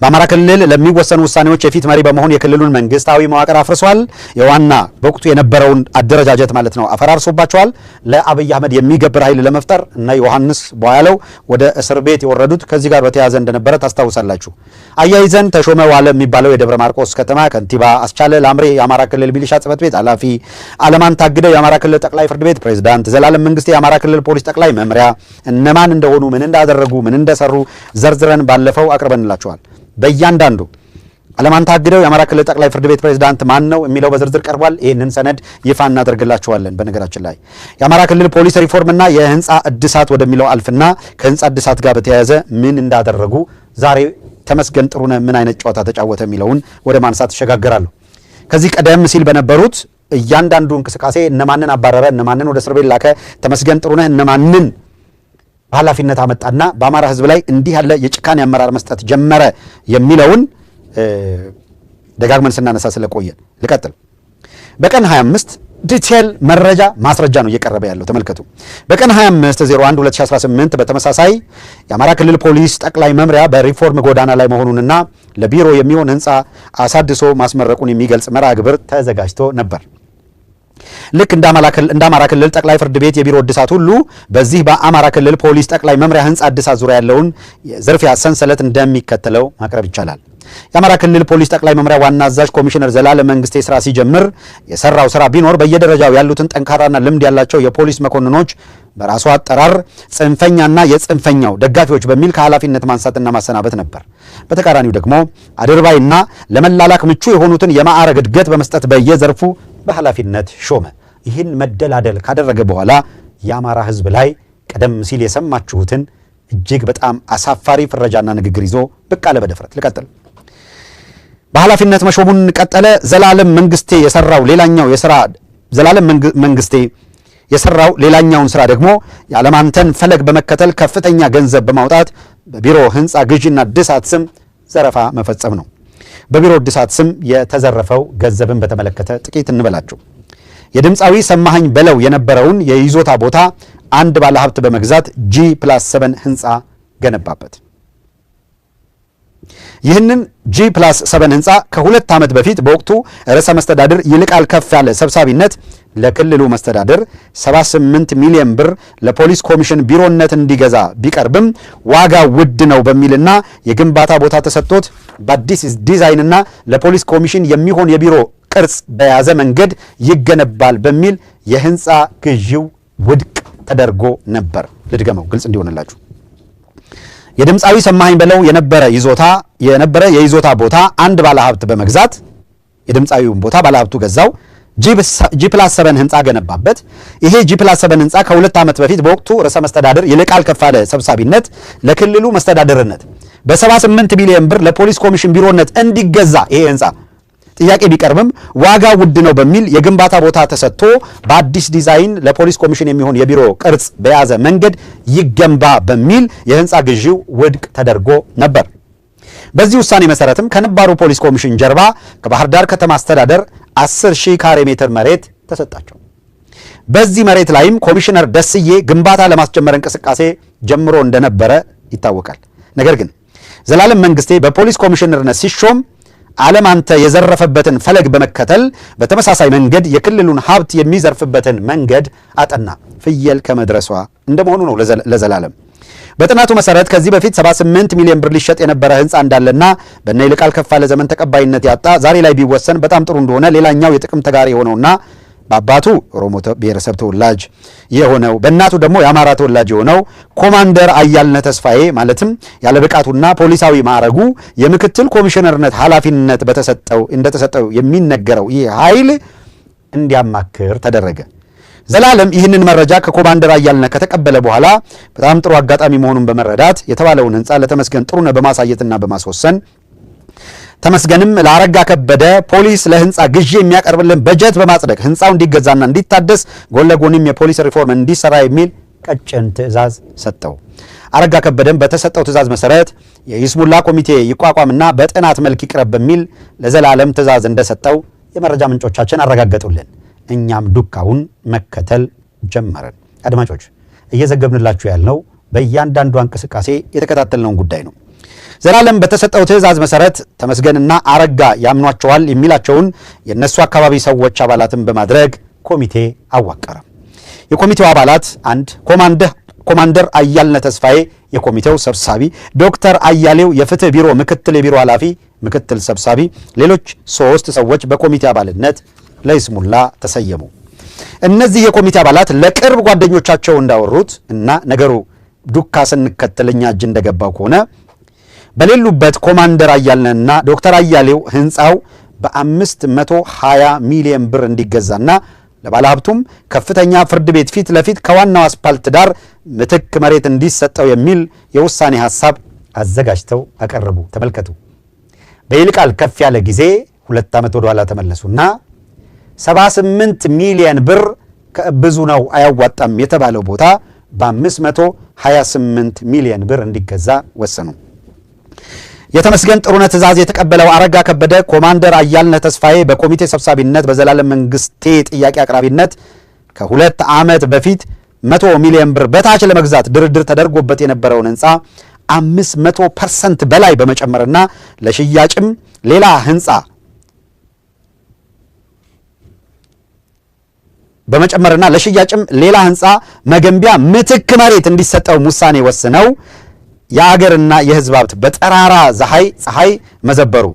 በአማራ ክልል ለሚወሰኑ ውሳኔዎች የፊት መሪ በመሆን የክልሉን መንግስታዊ መዋቅር አፍርሷል። የዋና በወቅቱ የነበረውን አደረጃጀት ማለት ነው አፈራርሶባቸዋል። ለአብይ አህመድ የሚገብር ኃይል ለመፍጠር እና ዮሐንስ ቧያለው ወደ እስር ቤት የወረዱት ከዚህ ጋር በተያያዘ እንደነበረ ታስታውሳላችሁ። አያይዘን ተሾመ ዋለ የሚባለው የደብረ ማርቆስ ከተማ ከንቲባ፣ አስቻለ ላምሬ የአማራ ክልል ሚሊሻ ጽሕፈት ቤት ኃላፊ፣ አለማን ታግደው የአማራ ክልል ጠቅላይ ፍርድ ቤት ፕሬዝዳንት፣ ዘላለም መንግስቴ የአማራ ክልል ፖሊስ ጠቅላይ መምሪያ እነማን እንደሆኑ ምን እንዳደረጉ ምን እንደሰሩ ዘርዝረን ባለፈው አቅርበንላችኋል። በእያንዳንዱ አለማን ታግደው የአማራ ክልል ጠቅላይ ፍርድ ቤት ፕሬዝዳንት ማን ነው የሚለው በዝርዝር ቀርቧል። ይህንን ሰነድ ይፋ እናደርግላችኋለን። በነገራችን ላይ የአማራ ክልል ፖሊስ ሪፎርምና የህንፃ እድሳት ወደሚለው አልፍና ከህንፃ እድሳት ጋር በተያያዘ ምን እንዳደረጉ ዛሬ ተመስገን ጥሩነህ ምን አይነት ጨዋታ ተጫወተ የሚለውን ወደ ማንሳት ይሸጋገራሉ። ከዚህ ቀደም ሲል በነበሩት እያንዳንዱ እንቅስቃሴ እነማንን አባረረ፣ እነማንን ወደ እስር ቤት ላከ፣ ተመስገን ጥሩነህ እነማንን ኃላፊነት አመጣና በአማራ ህዝብ ላይ እንዲህ ያለ የጭካኔ አመራር መስጠት ጀመረ የሚለውን ደጋግመን ስናነሳ ስለቆየን ልቀጥል። በቀን 25 ዲቴል መረጃ ማስረጃ ነው እየቀረበ ያለው ተመልከቱ። በቀን 25/01/2018 በተመሳሳይ የአማራ ክልል ፖሊስ ጠቅላይ መምሪያ በሪፎርም ጎዳና ላይ መሆኑንና ለቢሮ የሚሆን ህንፃ አሳድሶ ማስመረቁን የሚገልጽ መርሃ ግብር ተዘጋጅቶ ነበር። ልክ እንደ አማራ ክልል ጠቅላይ ፍርድ ቤት የቢሮ እድሳት ሁሉ በዚህ በአማራ ክልል ፖሊስ ጠቅላይ መምሪያ ህንፃ እድሳት ዙሪያ ያለውን የዝርፊያ ሰንሰለት እንደሚከተለው ማቅረብ ይቻላል። የአማራ ክልል ፖሊስ ጠቅላይ መምሪያ ዋና አዛዥ ኮሚሽነር ዘላለም መንግስቴ ስራ ሲጀምር የሰራው ስራ ቢኖር በየደረጃው ያሉትን ጠንካራና ልምድ ያላቸው የፖሊስ መኮንኖች በራሱ አጠራር ጽንፈኛና የጽንፈኛው ደጋፊዎች በሚል ከኃላፊነት ማንሳትና ማሰናበት ነበር። በተቃራኒው ደግሞ አድርባይና ለመላላክ ምቹ የሆኑትን የማዕረግ እድገት በመስጠት በየዘርፉ በኃላፊነት ሾመ። ይህን መደላደል ካደረገ በኋላ የአማራ ህዝብ ላይ ቀደም ሲል የሰማችሁትን እጅግ በጣም አሳፋሪ ፍረጃና ንግግር ይዞ ብቅ አለ በድፍረት። ልቀጥል። በኃላፊነት መሾሙን ቀጠለ። ዘላለም መንግስቴ የሰራው ሌላኛውን ስራ ደግሞ የዓለማንተን ፈለግ በመከተል ከፍተኛ ገንዘብ በማውጣት በቢሮ ህንፃ ግዢና እድሳት ስም ዘረፋ መፈጸም ነው። በቢሮ እድሳት ስም የተዘረፈው ገንዘብን በተመለከተ ጥቂት እንበላችሁ። የድምፃዊ ሰማኸኝ በለው የነበረውን የይዞታ ቦታ አንድ ባለሀብት በመግዛት G+7 ህንፃ ገነባበት። ይህንን G+7 ህንፃ ከ2 ዓመት በፊት በወቅቱ ርዕሰ መስተዳድር ይልቃል ከፋለ ሰብሳቢነት ለክልሉ መስተዳድር 78 ሚሊዮን ብር ለፖሊስ ኮሚሽን ቢሮነት እንዲገዛ ቢቀርብም ዋጋ ውድ ነው በሚልና የግንባታ ቦታ ተሰጥቶት በአዲስ ዲዛይንና ለፖሊስ ኮሚሽን የሚሆን የቢሮ ቅርጽ በያዘ መንገድ ይገነባል በሚል የህንፃ ግዢው ውድቅ ተደርጎ ነበር። ልድገመው ግልጽ እንዲሆንላችሁ። የድምፃዊ ሰማኸኝ በለው የነበረ የይዞታ ቦታ አንድ ባለሀብት በመግዛት የድምፃዊውን ቦታ ባለሀብቱ ገዛው። G+7 ህንፃ ገነባበት። ይሄ G+7 ህንፃ ከ2 ዓመት በፊት በወቅቱ ርዕሰ መስተዳድር ይልቃል ከፋለ ሰብሳቢነት ለክልሉ መስተዳድርነት በ78 ሚሊዮን ብር ለፖሊስ ኮሚሽን ቢሮነት እንዲገዛ ይሄ ህንፃ ጥያቄ ቢቀርብም ዋጋ ውድ ነው በሚል የግንባታ ቦታ ተሰጥቶ በአዲስ ዲዛይን ለፖሊስ ኮሚሽን የሚሆን የቢሮ ቅርጽ በያዘ መንገድ ይገንባ በሚል የህንፃ ግዢው ውድቅ ተደርጎ ነበር። በዚህ ውሳኔ መሰረትም ከነባሩ ፖሊስ ኮሚሽን ጀርባ ከባህር ዳር ከተማ አስተዳደር 10,000 ካሬ ሜትር መሬት ተሰጣቸው። በዚህ መሬት ላይም ኮሚሽነር ደስዬ ግንባታ ለማስጀመር እንቅስቃሴ ጀምሮ እንደነበረ ይታወቃል። ነገር ግን ዘላለም መንግስቴ በፖሊስ ኮሚሽነርነት ሲሾም ዓለማንተ የዘረፈበትን ፈለግ በመከተል በተመሳሳይ መንገድ የክልሉን ሀብት የሚዘርፍበትን መንገድ አጠና። ፍየል ከመድረሷ እንደመሆኑ ነው ለዘላለም። በጥናቱ መሰረት ከዚህ በፊት 78 ሚሊዮን ብር ሊሸጥ የነበረ ህንፃ እንዳለና በእነ ይልቃል ከፋለ ዘመን ተቀባይነት ያጣ ዛሬ ላይ ቢወሰን በጣም ጥሩ እንደሆነ ሌላኛው የጥቅም ተጋሪ የሆነውና በአባቱ ኦሮሞ ብሔረሰብ ተወላጅ የሆነው በእናቱ ደግሞ የአማራ ተወላጅ የሆነው ኮማንደር አያልነህ ተስፋዬ ማለትም ያለ ብቃቱና ፖሊሳዊ ማዕረጉ የምክትል ኮሚሽነርነት ኃላፊነት እንደተሰጠው የሚነገረው ይህ ኃይል እንዲያማክር ተደረገ። ዘላለም ይህንን መረጃ ከኮማንደር አያልነህ ከተቀበለ በኋላ በጣም ጥሩ አጋጣሚ መሆኑን በመረዳት የተባለውን ህንፃ ለተመስገን ጥሩነህ በማሳየትና በማስወሰን ተመስገንም ለአረጋ ከበደ ፖሊስ ለህንፃ ግዢ የሚያቀርብልን በጀት በማጽደቅ ህንፃው እንዲገዛና እንዲታደስ ጎን ለጎንም የፖሊስ ሪፎርም እንዲሰራ የሚል ቀጭን ትዕዛዝ ሰጠው። አረጋ ከበደም በተሰጠው ትዕዛዝ መሰረት የይስሙላ ኮሚቴ ይቋቋምና በጥናት መልክ ይቅረብ በሚል ለዘላለም ትዕዛዝ እንደሰጠው የመረጃ ምንጮቻችን አረጋገጡልን። እኛም ዱካውን መከተል ጀመረን። አድማጮች እየዘገብንላችሁ ያልነው በእያንዳንዷ እንቅስቃሴ የተከታተልነውን ጉዳይ ነው። ዘላለም በተሰጠው ትዕዛዝ መሰረት ተመስገንና አረጋ ያምኗቸዋል የሚላቸውን የነሱ አካባቢ ሰዎች አባላትን በማድረግ ኮሚቴ አዋቀረ። የኮሚቴው አባላት አንድ ኮማንደር አያልነህ ተስፋዬ የኮሚቴው ሰብሳቢ፣ ዶክተር አያሌው የፍትህ ቢሮ ምክትል የቢሮ ኃላፊ ምክትል ሰብሳቢ፣ ሌሎች 3 ሰዎች በኮሚቴ አባልነት ለይስሙላ ተሰየሙ። እነዚህ የኮሚቴ አባላት ለቅርብ ጓደኞቻቸው እንዳወሩት እና ነገሩ ዱካ ስንከተል እኛ እጅ እንደገባው ከሆነ በሌሉበት ኮማንደር አያልነህና ዶክተር አያሌው ህንፃው በ520 ሚሊዮን ብር እንዲገዛና ለባለሀብቱም ከፍተኛ ፍርድ ቤት ፊት ለፊት ከዋናው አስፓልት ዳር ምትክ መሬት እንዲሰጠው የሚል የውሳኔ ሐሳብ አዘጋጅተው አቀረቡ። ተመልከቱ። በይልቃል ከፍ ያለ ጊዜ 2 ዓመት ወደ ኋላ ተመለሱና 78 ሚሊዮን ብር ብዙ ነው አያዋጣም የተባለው ቦታ በ528 ሚሊዮን ብር እንዲገዛ ወሰኑ። የተመስገን ጥሩነህ ትዕዛዝ የተቀበለው አረጋ ከበደ ኮማንደር አያልነህ ተስፋዬ በኮሚቴ ሰብሳቢነት በዘላለም መንግስቴ ጥያቄ አቅራቢነት ከ2 ዓመት በፊት 100 ሚሊዮን ብር በታች ለመግዛት ድርድር ተደርጎበት የነበረውን ህንፃ 500% በላይ በመጨመርና ለሽያጭም ሌላ ህንፃ መገንቢያ ምትክ መሬት እንዲሰጠው ውሳኔ ወስነው የአገርና የህዝብ ሀብት በጠራራ ፀሐይ መዘበሩ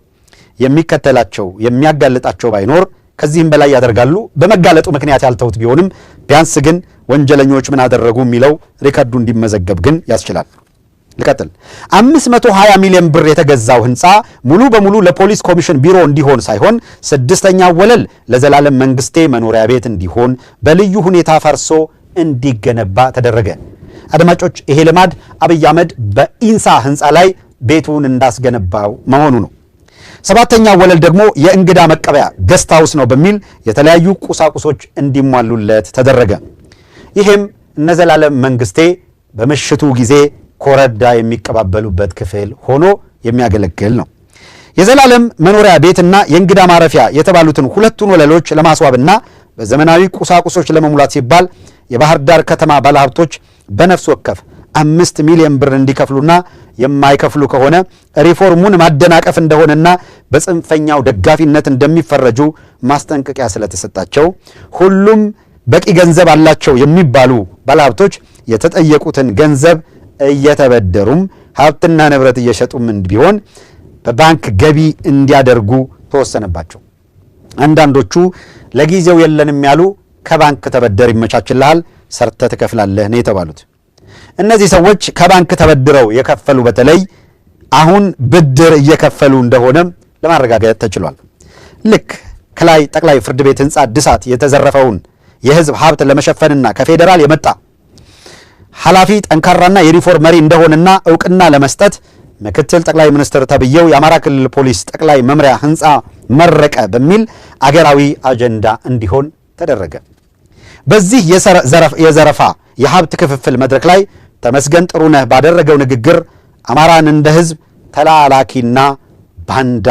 የሚከተላቸው የሚያጋልጣቸው ባይኖር ከዚህም በላይ ያደርጋሉ። በመጋለጡ ምክንያት ያልተውት ቢሆንም ቢያንስ ግን ወንጀለኞች ምን አደረጉ የሚለው ሪከርዱ እንዲመዘገብ ግን ያስችላል። ልቀጥል። 520 ሚሊዮን ብር የተገዛው ህንፃ ሙሉ በሙሉ ለፖሊስ ኮሚሽን ቢሮ እንዲሆን ሳይሆን 6ኛው ወለል ለዘላለም መንግስቴ መኖሪያ ቤት እንዲሆን በልዩ ሁኔታ ፈርሶ እንዲገነባ ተደረገ። አድማጮች፣ ይሄ ልማድ አብይ አህመድ በኢንሳ ህንፃ ላይ ቤቱን እንዳስገነባው መሆኑ ነው። 7ኛው ወለል ደግሞ የእንግዳ መቀበያ ገስት ሃውስ ነው በሚል የተለያዩ ቁሳቁሶች እንዲሟሉለት ተደረገ። ይሄም እነዘላለም መንግስቴ በምሽቱ ጊዜ ኮረዳ የሚቀባበሉበት ክፍል ሆኖ የሚያገለግል ነው። የዘላለም መኖሪያ ቤትና የእንግዳ ማረፊያ የተባሉትን ሁለቱን ወለሎች ለማስዋብና በዘመናዊ ቁሳቁሶች ለመሙላት ሲባል የባህር ዳር ከተማ ባለሀብቶች በነፍስ ወከፍ 5 ሚሊዮን ብር እንዲከፍሉና የማይከፍሉ ከሆነ ሪፎርሙን ማደናቀፍ እንደሆነና በጽንፈኛው ደጋፊነት እንደሚፈረጁ ማስጠንቀቂያ ስለተሰጣቸው ሁሉም በቂ ገንዘብ አላቸው የሚባሉ ባለሀብቶች የተጠየቁትን ገንዘብ እየተበደሩም ሀብትና ንብረት እየሸጡም ቢሆን በባንክ ገቢ እንዲያደርጉ ተወሰነባቸው። አንዳንዶቹ ለጊዜው የለንም ያሉ ከባንክ ተበደር ይመቻችልሃል፣ ሰርተ ትከፍላለህ ነው የተባሉት። እነዚህ ሰዎች ከባንክ ተበድረው የከፈሉ በተለይ አሁን ብድር እየከፈሉ እንደሆነ ለማረጋገጥ ተችሏል። ልክ ከላይ ጠቅላይ ፍርድ ቤት ህንፃ እድሳት የተዘረፈውን የህዝብ ሀብት ለመሸፈንና ከፌዴራል የመጣ ኃላፊ ጠንካራና የሪፎርም መሪ እንደሆነና እውቅና ለመስጠት ምክትል ጠቅላይ ሚኒስትር ተብየው የአማራ ክልል ፖሊስ ጠቅላይ መምሪያ ህንፃ መረቀ በሚል አገራዊ አጀንዳ እንዲሆን ተደረገ። በዚህ የዘረፋ የሀብት ክፍፍል መድረክ ላይ ተመስገን ጥሩነህ ባደረገው ንግግር አማራን እንደ ህዝብ ተላላኪና ባንዳ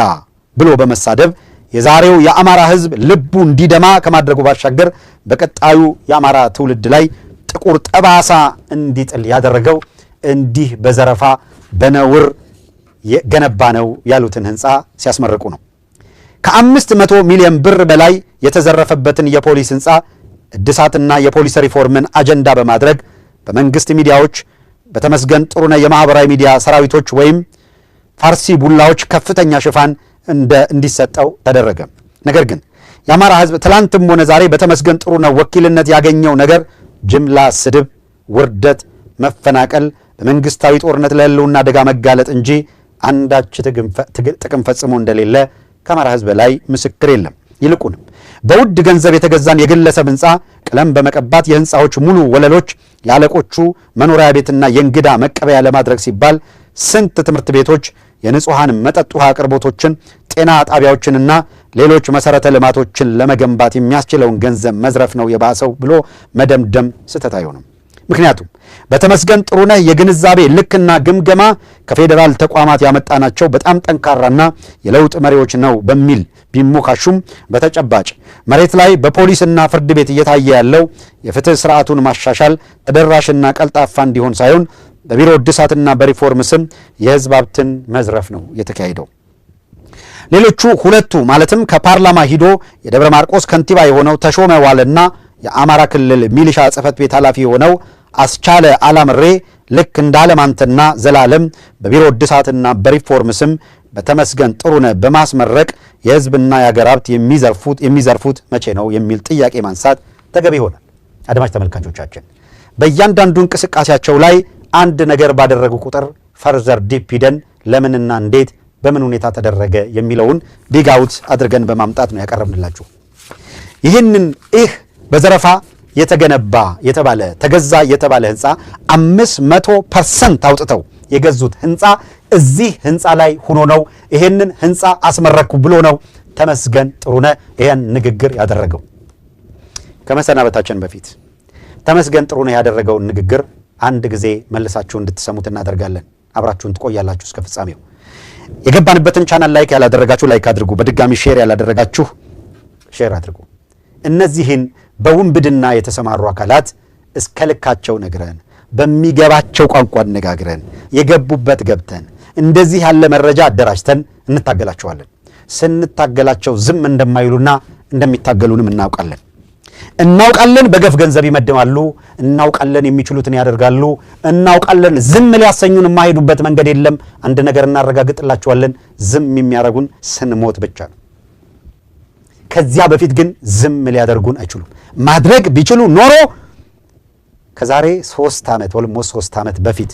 ብሎ በመሳደብ የዛሬው የአማራ ህዝብ ልቡ እንዲደማ ከማድረጉ ባሻገር በቀጣዩ የአማራ ትውልድ ላይ ጥቁር ጠባሳ እንዲጥል ያደረገው እንዲህ በዘረፋ በነውር የገነባ ነው ያሉትን ህንፃ ሲያስመርቁ ነው። ከ500 ሚሊዮን ብር በላይ የተዘረፈበትን የፖሊስ ህንፃ እድሳትና የፖሊስ ሪፎርምን አጀንዳ በማድረግ በመንግስት ሚዲያዎች በተመስገን ጥሩነህ የማህበራዊ ሚዲያ ሰራዊቶች ወይም ፋርሲ ቡላዎች ከፍተኛ ሽፋን እንዲሰጠው ተደረገ። ነገር ግን የአማራ ህዝብ ትላንትም ሆነ ዛሬ በተመስገን ጥሩነህ ወኪልነት ያገኘው ነገር ጅምላ ስድብ፣ ውርደት፣ መፈናቀል፣ በመንግስታዊ ጦርነት ለህልውና አደጋ መጋለጥ እንጂ አንዳች ጥቅም ፈጽሞ እንደሌለ ከአማራ ህዝብ ላይ ምስክር የለም። ይልቁንም በውድ ገንዘብ የተገዛን የግለሰብ ህንፃ ቀለም በመቀባት የህንፃዎች ሙሉ ወለሎች የአለቆቹ መኖሪያ ቤትና የእንግዳ መቀበያ ለማድረግ ሲባል ስንት ትምህርት ቤቶች፣ የንጹሃን መጠጥ ውሃ አቅርቦቶችን፣ ጤና ጣቢያዎችንና ሌሎች መሰረተ ልማቶችን ለመገንባት የሚያስችለውን ገንዘብ መዝረፍ ነው የባሰው ብሎ መደምደም ስህተት አይሆንም። ምክንያቱም በተመስገን ጥሩነህ የግንዛቤ ልክና ግምገማ ከፌዴራል ተቋማት ያመጣናቸው በጣም ጠንካራና የለውጥ መሪዎች ነው በሚል ቢሞካሹም በተጨባጭ መሬት ላይ በፖሊስና ፍርድ ቤት እየታየ ያለው የፍትህ ስርዓቱን ማሻሻል ተደራሽና ቀልጣፋ እንዲሆን ሳይሆን በቢሮ እድሳትና በሪፎርም ስም የህዝብ ሀብትን መዝረፍ ነው የተካሄደው። ሌሎቹ ሁለቱ ማለትም ከፓርላማ ሂዶ የደብረ ማርቆስ ከንቲባ የሆነው ተሾመ ዋለና የአማራ ክልል ሚሊሻ ጽህፈት ቤት ኃላፊ የሆነው አስቻለ አላምሬ ልክ እንደ አለማንተና ዘላለም በቢሮ እድሳትና በሪፎርም ስም በተመስገን ጥሩነህ በማስመረቅ የህዝብና የሀገር ሀብት የሚዘርፉት መቼ ነው የሚል ጥያቄ ማንሳት ተገቢ ይሆናል። አድማጭ ተመልካቾቻችን በእያንዳንዱ እንቅስቃሴያቸው ላይ አንድ ነገር ባደረጉ ቁጥር ፈርዘር ዲፕ ሂደን ለምንና እንዴት በምን ሁኔታ ተደረገ የሚለውን ዲጋውት አድርገን በማምጣት ነው ያቀረብንላችሁ። ይህንን በዘረፋ የተገነባ የተባለ ተገዛ የተባለ ህንፃ 500% አውጥተው የገዙት ህንፃ እዚህ ህንፃ ላይ ሆኖ ነው ይሄንን ህንፃ አስመረኩ ብሎ ነው ተመስገን ጥሩነህ ይሄን ንግግር ያደረገው። ከመሰናበታችን በፊት ተመስገን ጥሩነህ ያደረገውን ንግግር አንድ ጊዜ መልሳችሁ እንድትሰሙት እናደርጋለን። አብራችሁን ትቆያላችሁ እስከ ፍጻሜው። የገባንበትን ቻናል ላይክ ያላደረጋችሁ ላይክ አድርጉ። በድጋሚ ሼር ያላደረጋችሁ ሼር አድርጉ። እነዚህን በውንብድና የተሰማሩ አካላት እስከ ልካቸው ነግረን በሚገባቸው ቋንቋ አነጋግረን የገቡበት ገብተን እንደዚህ ያለ መረጃ አደራጅተን እንታገላቸዋለን። ስንታገላቸው ዝም እንደማይሉና እንደሚታገሉንም እናውቃለን። በገፍ ገንዘብ ይመድባሉ፣ እናውቃለን፣ የሚችሉትን ያደርጋሉ፣ እናውቃለን። ዝም ሊያሰኙን የማይሄዱበት መንገድ የለም። አንድ ነገር እናረጋግጥላቸዋለን፣ ዝም የሚያደርጉን ስንሞት ብቻ ነው። ከዚያ በፊት ግን ዝም ሊያደርጉን አይችሉም። ማድረግ ቢችሉ ኖሮ ከዛሬ 3 ዓመት ኦልሞስት 3 ዓመት በፊት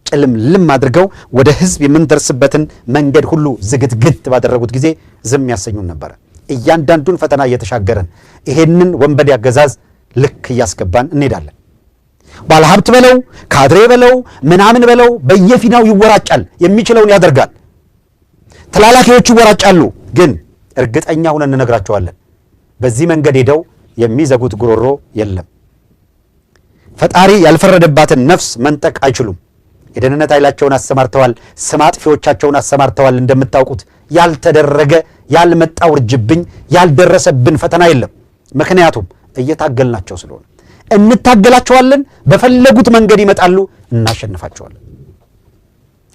ጭልምልም አድርገው ወደ ህዝብ የምንደርስበትን መንገድ ሁሉ ዝግትግት ባደረጉት ጊዜ ዝም ያሰኙን ነበረ። እያንዳንዱን ፈተና እየተሻገረን ይሄንን ወንበዴ አገዛዝ ልክ እያስገባን እንሄዳለን። ባለሀብት በለው ካድሬ በለው ምናምን በለው በየፊናው ይወራጫል፣ የሚችለውን ያደርጋል። ተላላኪዎች ይወራጫሉ። ግን እርግጠኛ ሆነን እንነግራቸዋለን፣ በዚህ መንገድ ሄደው የሚዘጉት ጉሮሮ የለም። ፈጣሪ ያልፈረደባትን ነፍስ መንጠቅ አይችሉም። የደህንነት ኃይላቸውን አሰማርተዋል፣ ስም አጥፊዎቻቸውን አሰማርተዋል። እንደምታውቁት ያልተደረገ ያልመጣ ውርጅብኝ ያልደረሰብን ፈተና የለም። ምክንያቱም እየታገልናቸው ስለሆነ እንታገላቸዋለን። በፈለጉት መንገድ ይመጣሉ፣ እናሸንፋቸዋለን።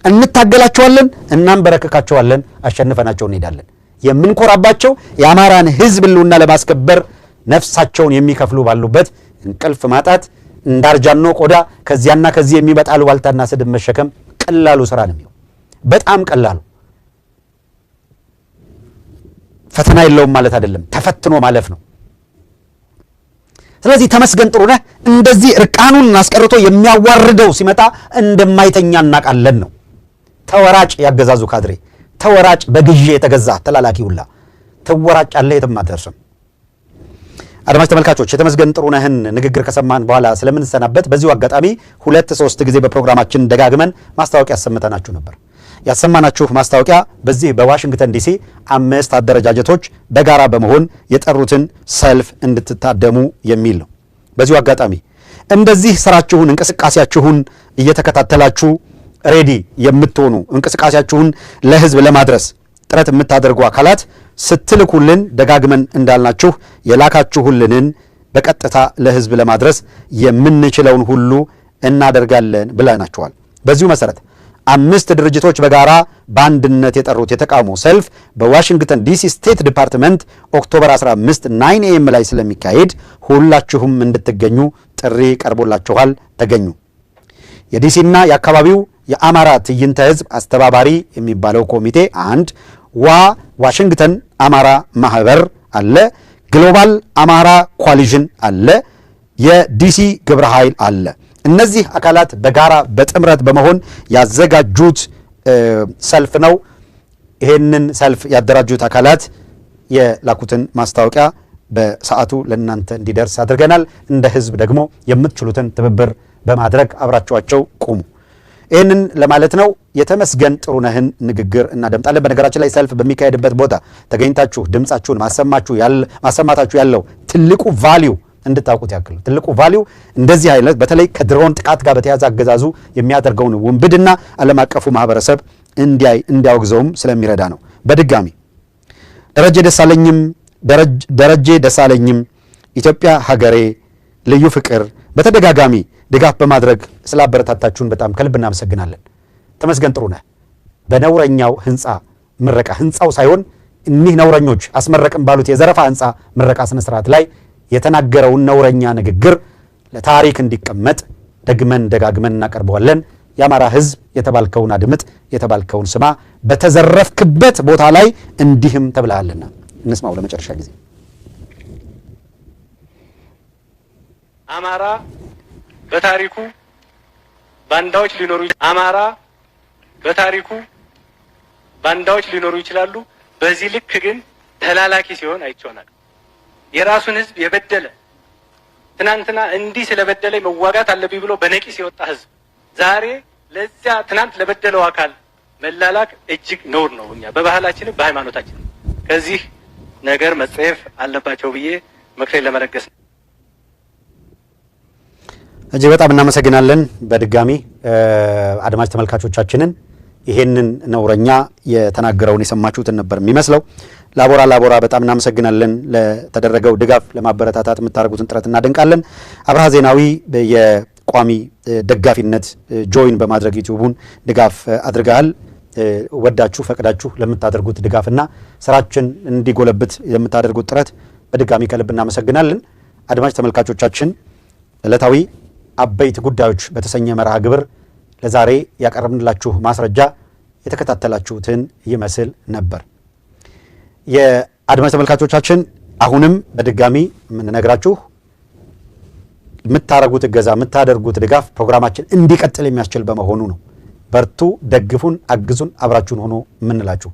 እንታገላቸዋለን፣ እናንበረክካቸዋለን፣ አሸንፈናቸው እንሄዳለን። የምንኮራባቸው የአማራን ህዝብ ህልውና ለማስከበር ነፍሳቸውን የሚከፍሉ ባሉበት እንቅልፍ ማጣት እንዳርጃኖ ቆዳ ከዚያና ከዚህ የሚመጣሉ ባልታና ስድብ መሸከም ቀላሉ ስራ ነው። በጣም ቀላሉ ፈተና የለውም ማለት አይደለም፣ ተፈትኖ ማለፍ ነው። ስለዚህ ተመስገን ጥሩነህ እንደዚህ እርቃኑን አስቀርቶ የሚያዋርደው ሲመጣ እንደማይተኛ እናውቃለን ነው። ተወራጭ ያገዛዙ ካድሬ፣ ተወራጭ በግዢ የተገዛ ተላላኪ ሁላ ትወራጫለህ፣ የትም አትደርስም። አድማጭ ተመልካቾች የተመስገን ጥሩነህን ንግግር ከሰማን በኋላ ስለምንሰናበት በዚሁ አጋጣሚ 2-3 ጊዜ በፕሮግራማችን ደጋግመን ማስታወቂያ ያሰምተናችሁ ነበር። ያሰማናችሁ ማስታወቂያ በዚህ በዋሽንግተን ዲሲ 5 አደረጃጀቶች በጋራ በመሆን የጠሩትን ሰልፍ እንድትታደሙ የሚል ነው። በዚሁ አጋጣሚ እንደዚህ ስራችሁን እንቅስቃሴያችሁን እየተከታተላችሁ ሬዲ የምትሆኑ እንቅስቃሴያችሁን ለህዝብ ለማድረስ ጥረት የምታደርጉ አካላት ስትልኩልን ደጋግመን እንዳልናችሁ የላካችሁልንን በቀጥታ ለህዝብ ለማድረስ የምንችለውን ሁሉ እናደርጋለን ብለናችኋል። በዚሁ መሰረት 5 ድርጅቶች በጋራ በአንድነት የጠሩት የተቃውሞ ሰልፍ በዋሽንግተን ዲሲ ስቴት ዲፓርትመንት ኦክቶበር 15 9 AM ላይ ስለሚካሄድ ሁላችሁም እንድትገኙ ጥሪ ቀርቦላችኋል። ተገኙ። የዲሲና የአካባቢው የአማራ ትዕይንተ ህዝብ አስተባባሪ የሚባለው ኮሚቴ አንድ ዋሽንግተን አማራ ማህበር አለ፣ ግሎባል አማራ ኮአሊዥን አለ፣ የዲሲ ግብረ ኃይል አለ። እነዚህ አካላት በጋራ በጥምረት በመሆን ያዘጋጁት ሰልፍ ነው። ይሄንን ሰልፍ ያደራጁት አካላት የላኩትን ማስታወቂያ በሰዓቱ ለእናንተ እንዲደርስ አድርገናል። እንደ ህዝብ ደግሞ የምትችሉትን ትብብር በማድረግ አብራችኋቸው ቁሙ። ይህንን ለማለት ነው። የተመስገን ጥሩነህን ንግግር እናደምጣለን። በነገራችን ላይ ሰልፍ በሚካሄድበት ቦታ ተገኝታችሁ ድምጻችሁን ማሰማታችሁ ያለው ትልቁ ቫሊዩ እንድታውቁት ያክል ትልቁ ቫሊዩ እንደዚህ አይነት በተለይ ከድሮን ጥቃት ጋር በተያያዘ አገዛዙ የሚያደርገውን ውንብድና ዓለም አቀፉ ማህበረሰብ እንዲያወግዘውም ስለሚረዳ ነው። በድጋሚ ደረጀ ደሳለኝም ኢትዮጵያ ሀገሬ ልዩ ፍቅር በተደጋጋሚ ድጋፍ በማድረግ ስላበረታታችሁን በጣም ከልብ እናመሰግናለን። ተመስገን ጥሩነህ በነውረኛው ህንፃ ምረቃ ህንፃው ሳይሆን እኒህ ነውረኞች አስመረቅም ባሉት የዘረፋ ህንፃ ምረቃ ስነ ስርዓት ላይ የተናገረውን ነውረኛ ንግግር ለታሪክ እንዲቀመጥ ደጋግመን እናቀርበዋለን። የአማራ ህዝብ የተባልከውን አድምጥ፣ የተባልከውን ስማ፣ በተዘረፍክበት ቦታ ላይ እንዲህም ተብለሃልና። እንስማው ለመጨረሻ ጊዜ። አማራ በታሪኩ ባንዳዎች ሊኖሩ ይችላሉ። በዚህ ልክ ግን ተላላኪ ሲሆን አይቻላል። የራሱን ህዝብ የበደለ ትናንትና እንዲህ ስለበደለ መዋጋት አለብኝ ብሎ በነቂስ የወጣ ህዝብ ዛሬ ለዚያ ትናንት ለበደለው አካል መላላክ እጅግ ነውር ነው። እኛ በባህላችንም በሃይማኖታችንም ከዚህ ነገር መጸየፍ አለባቸው ብዬ ምክሬን ለመለገስ ነው። እጅግ በጣም እናመሰግናለን። በድጋሚ አድማጭ ተመልካቾቻችንን ይሄንን ነውረኛ የተናገረውን የሰማችሁትን ነበር የሚመስለው። ላቦራ በጣም እናመሰግናለን። ለተደረገው ድጋፍ ለማበረታታት የምታደርጉትን ጥረት እናደንቃለን። አብርሃ ዜናዊ የቋሚ ደጋፊነት ጆይን በማድረግ ዩቲዩቡን ድጋፍ አድርገሃል። ወዳችሁ ፈቅዳችሁ ለምታደርጉት ድጋፍና ስራችን እንዲጎለብት የምታደርጉት ጥረት በድጋሚ ከልብ እናመሰግናለን። አድማጭ ተመልካቾቻችን ዕለታዊ አበይት ጉዳዮች በተሰኘ መርሃ ግብር ለዛሬ ያቀረብንላችሁ ማስረጃ የተከታተላችሁትን ይመስል ነበር። የአድማጭ ተመልካቾቻችን አሁንም በድጋሚ የምንነግራችሁ የምታደርጉት እገዛ የምታደርጉት ድጋፍ ፕሮግራማችን እንዲቀጥል የሚያስችል በመሆኑ ነው። በርቱ፣ ደግፉን፣ አግዙን፣ አብራችሁን ሆኖ የምንላችሁ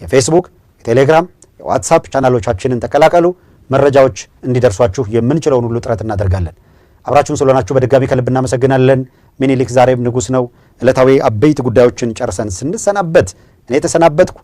የፌስቡክ፣ የቴሌግራም፣ የዋትሳፕ ቻናሎቻችንን ተቀላቀሉ። መረጃዎች እንዲደርሷችሁ የምንችለውን ሁሉ ጥረት እናደርጋለን። አብራችሁን ስለሆናችሁ በድጋሚ ከልብ እናመሰግናለን። ሚኒሊክ ዛሬም ንጉስ ነው። ዕለታዊ አበይት ጉዳዮችን ጨርሰን ስንሰናበት እኔ ተሰናበትኩ።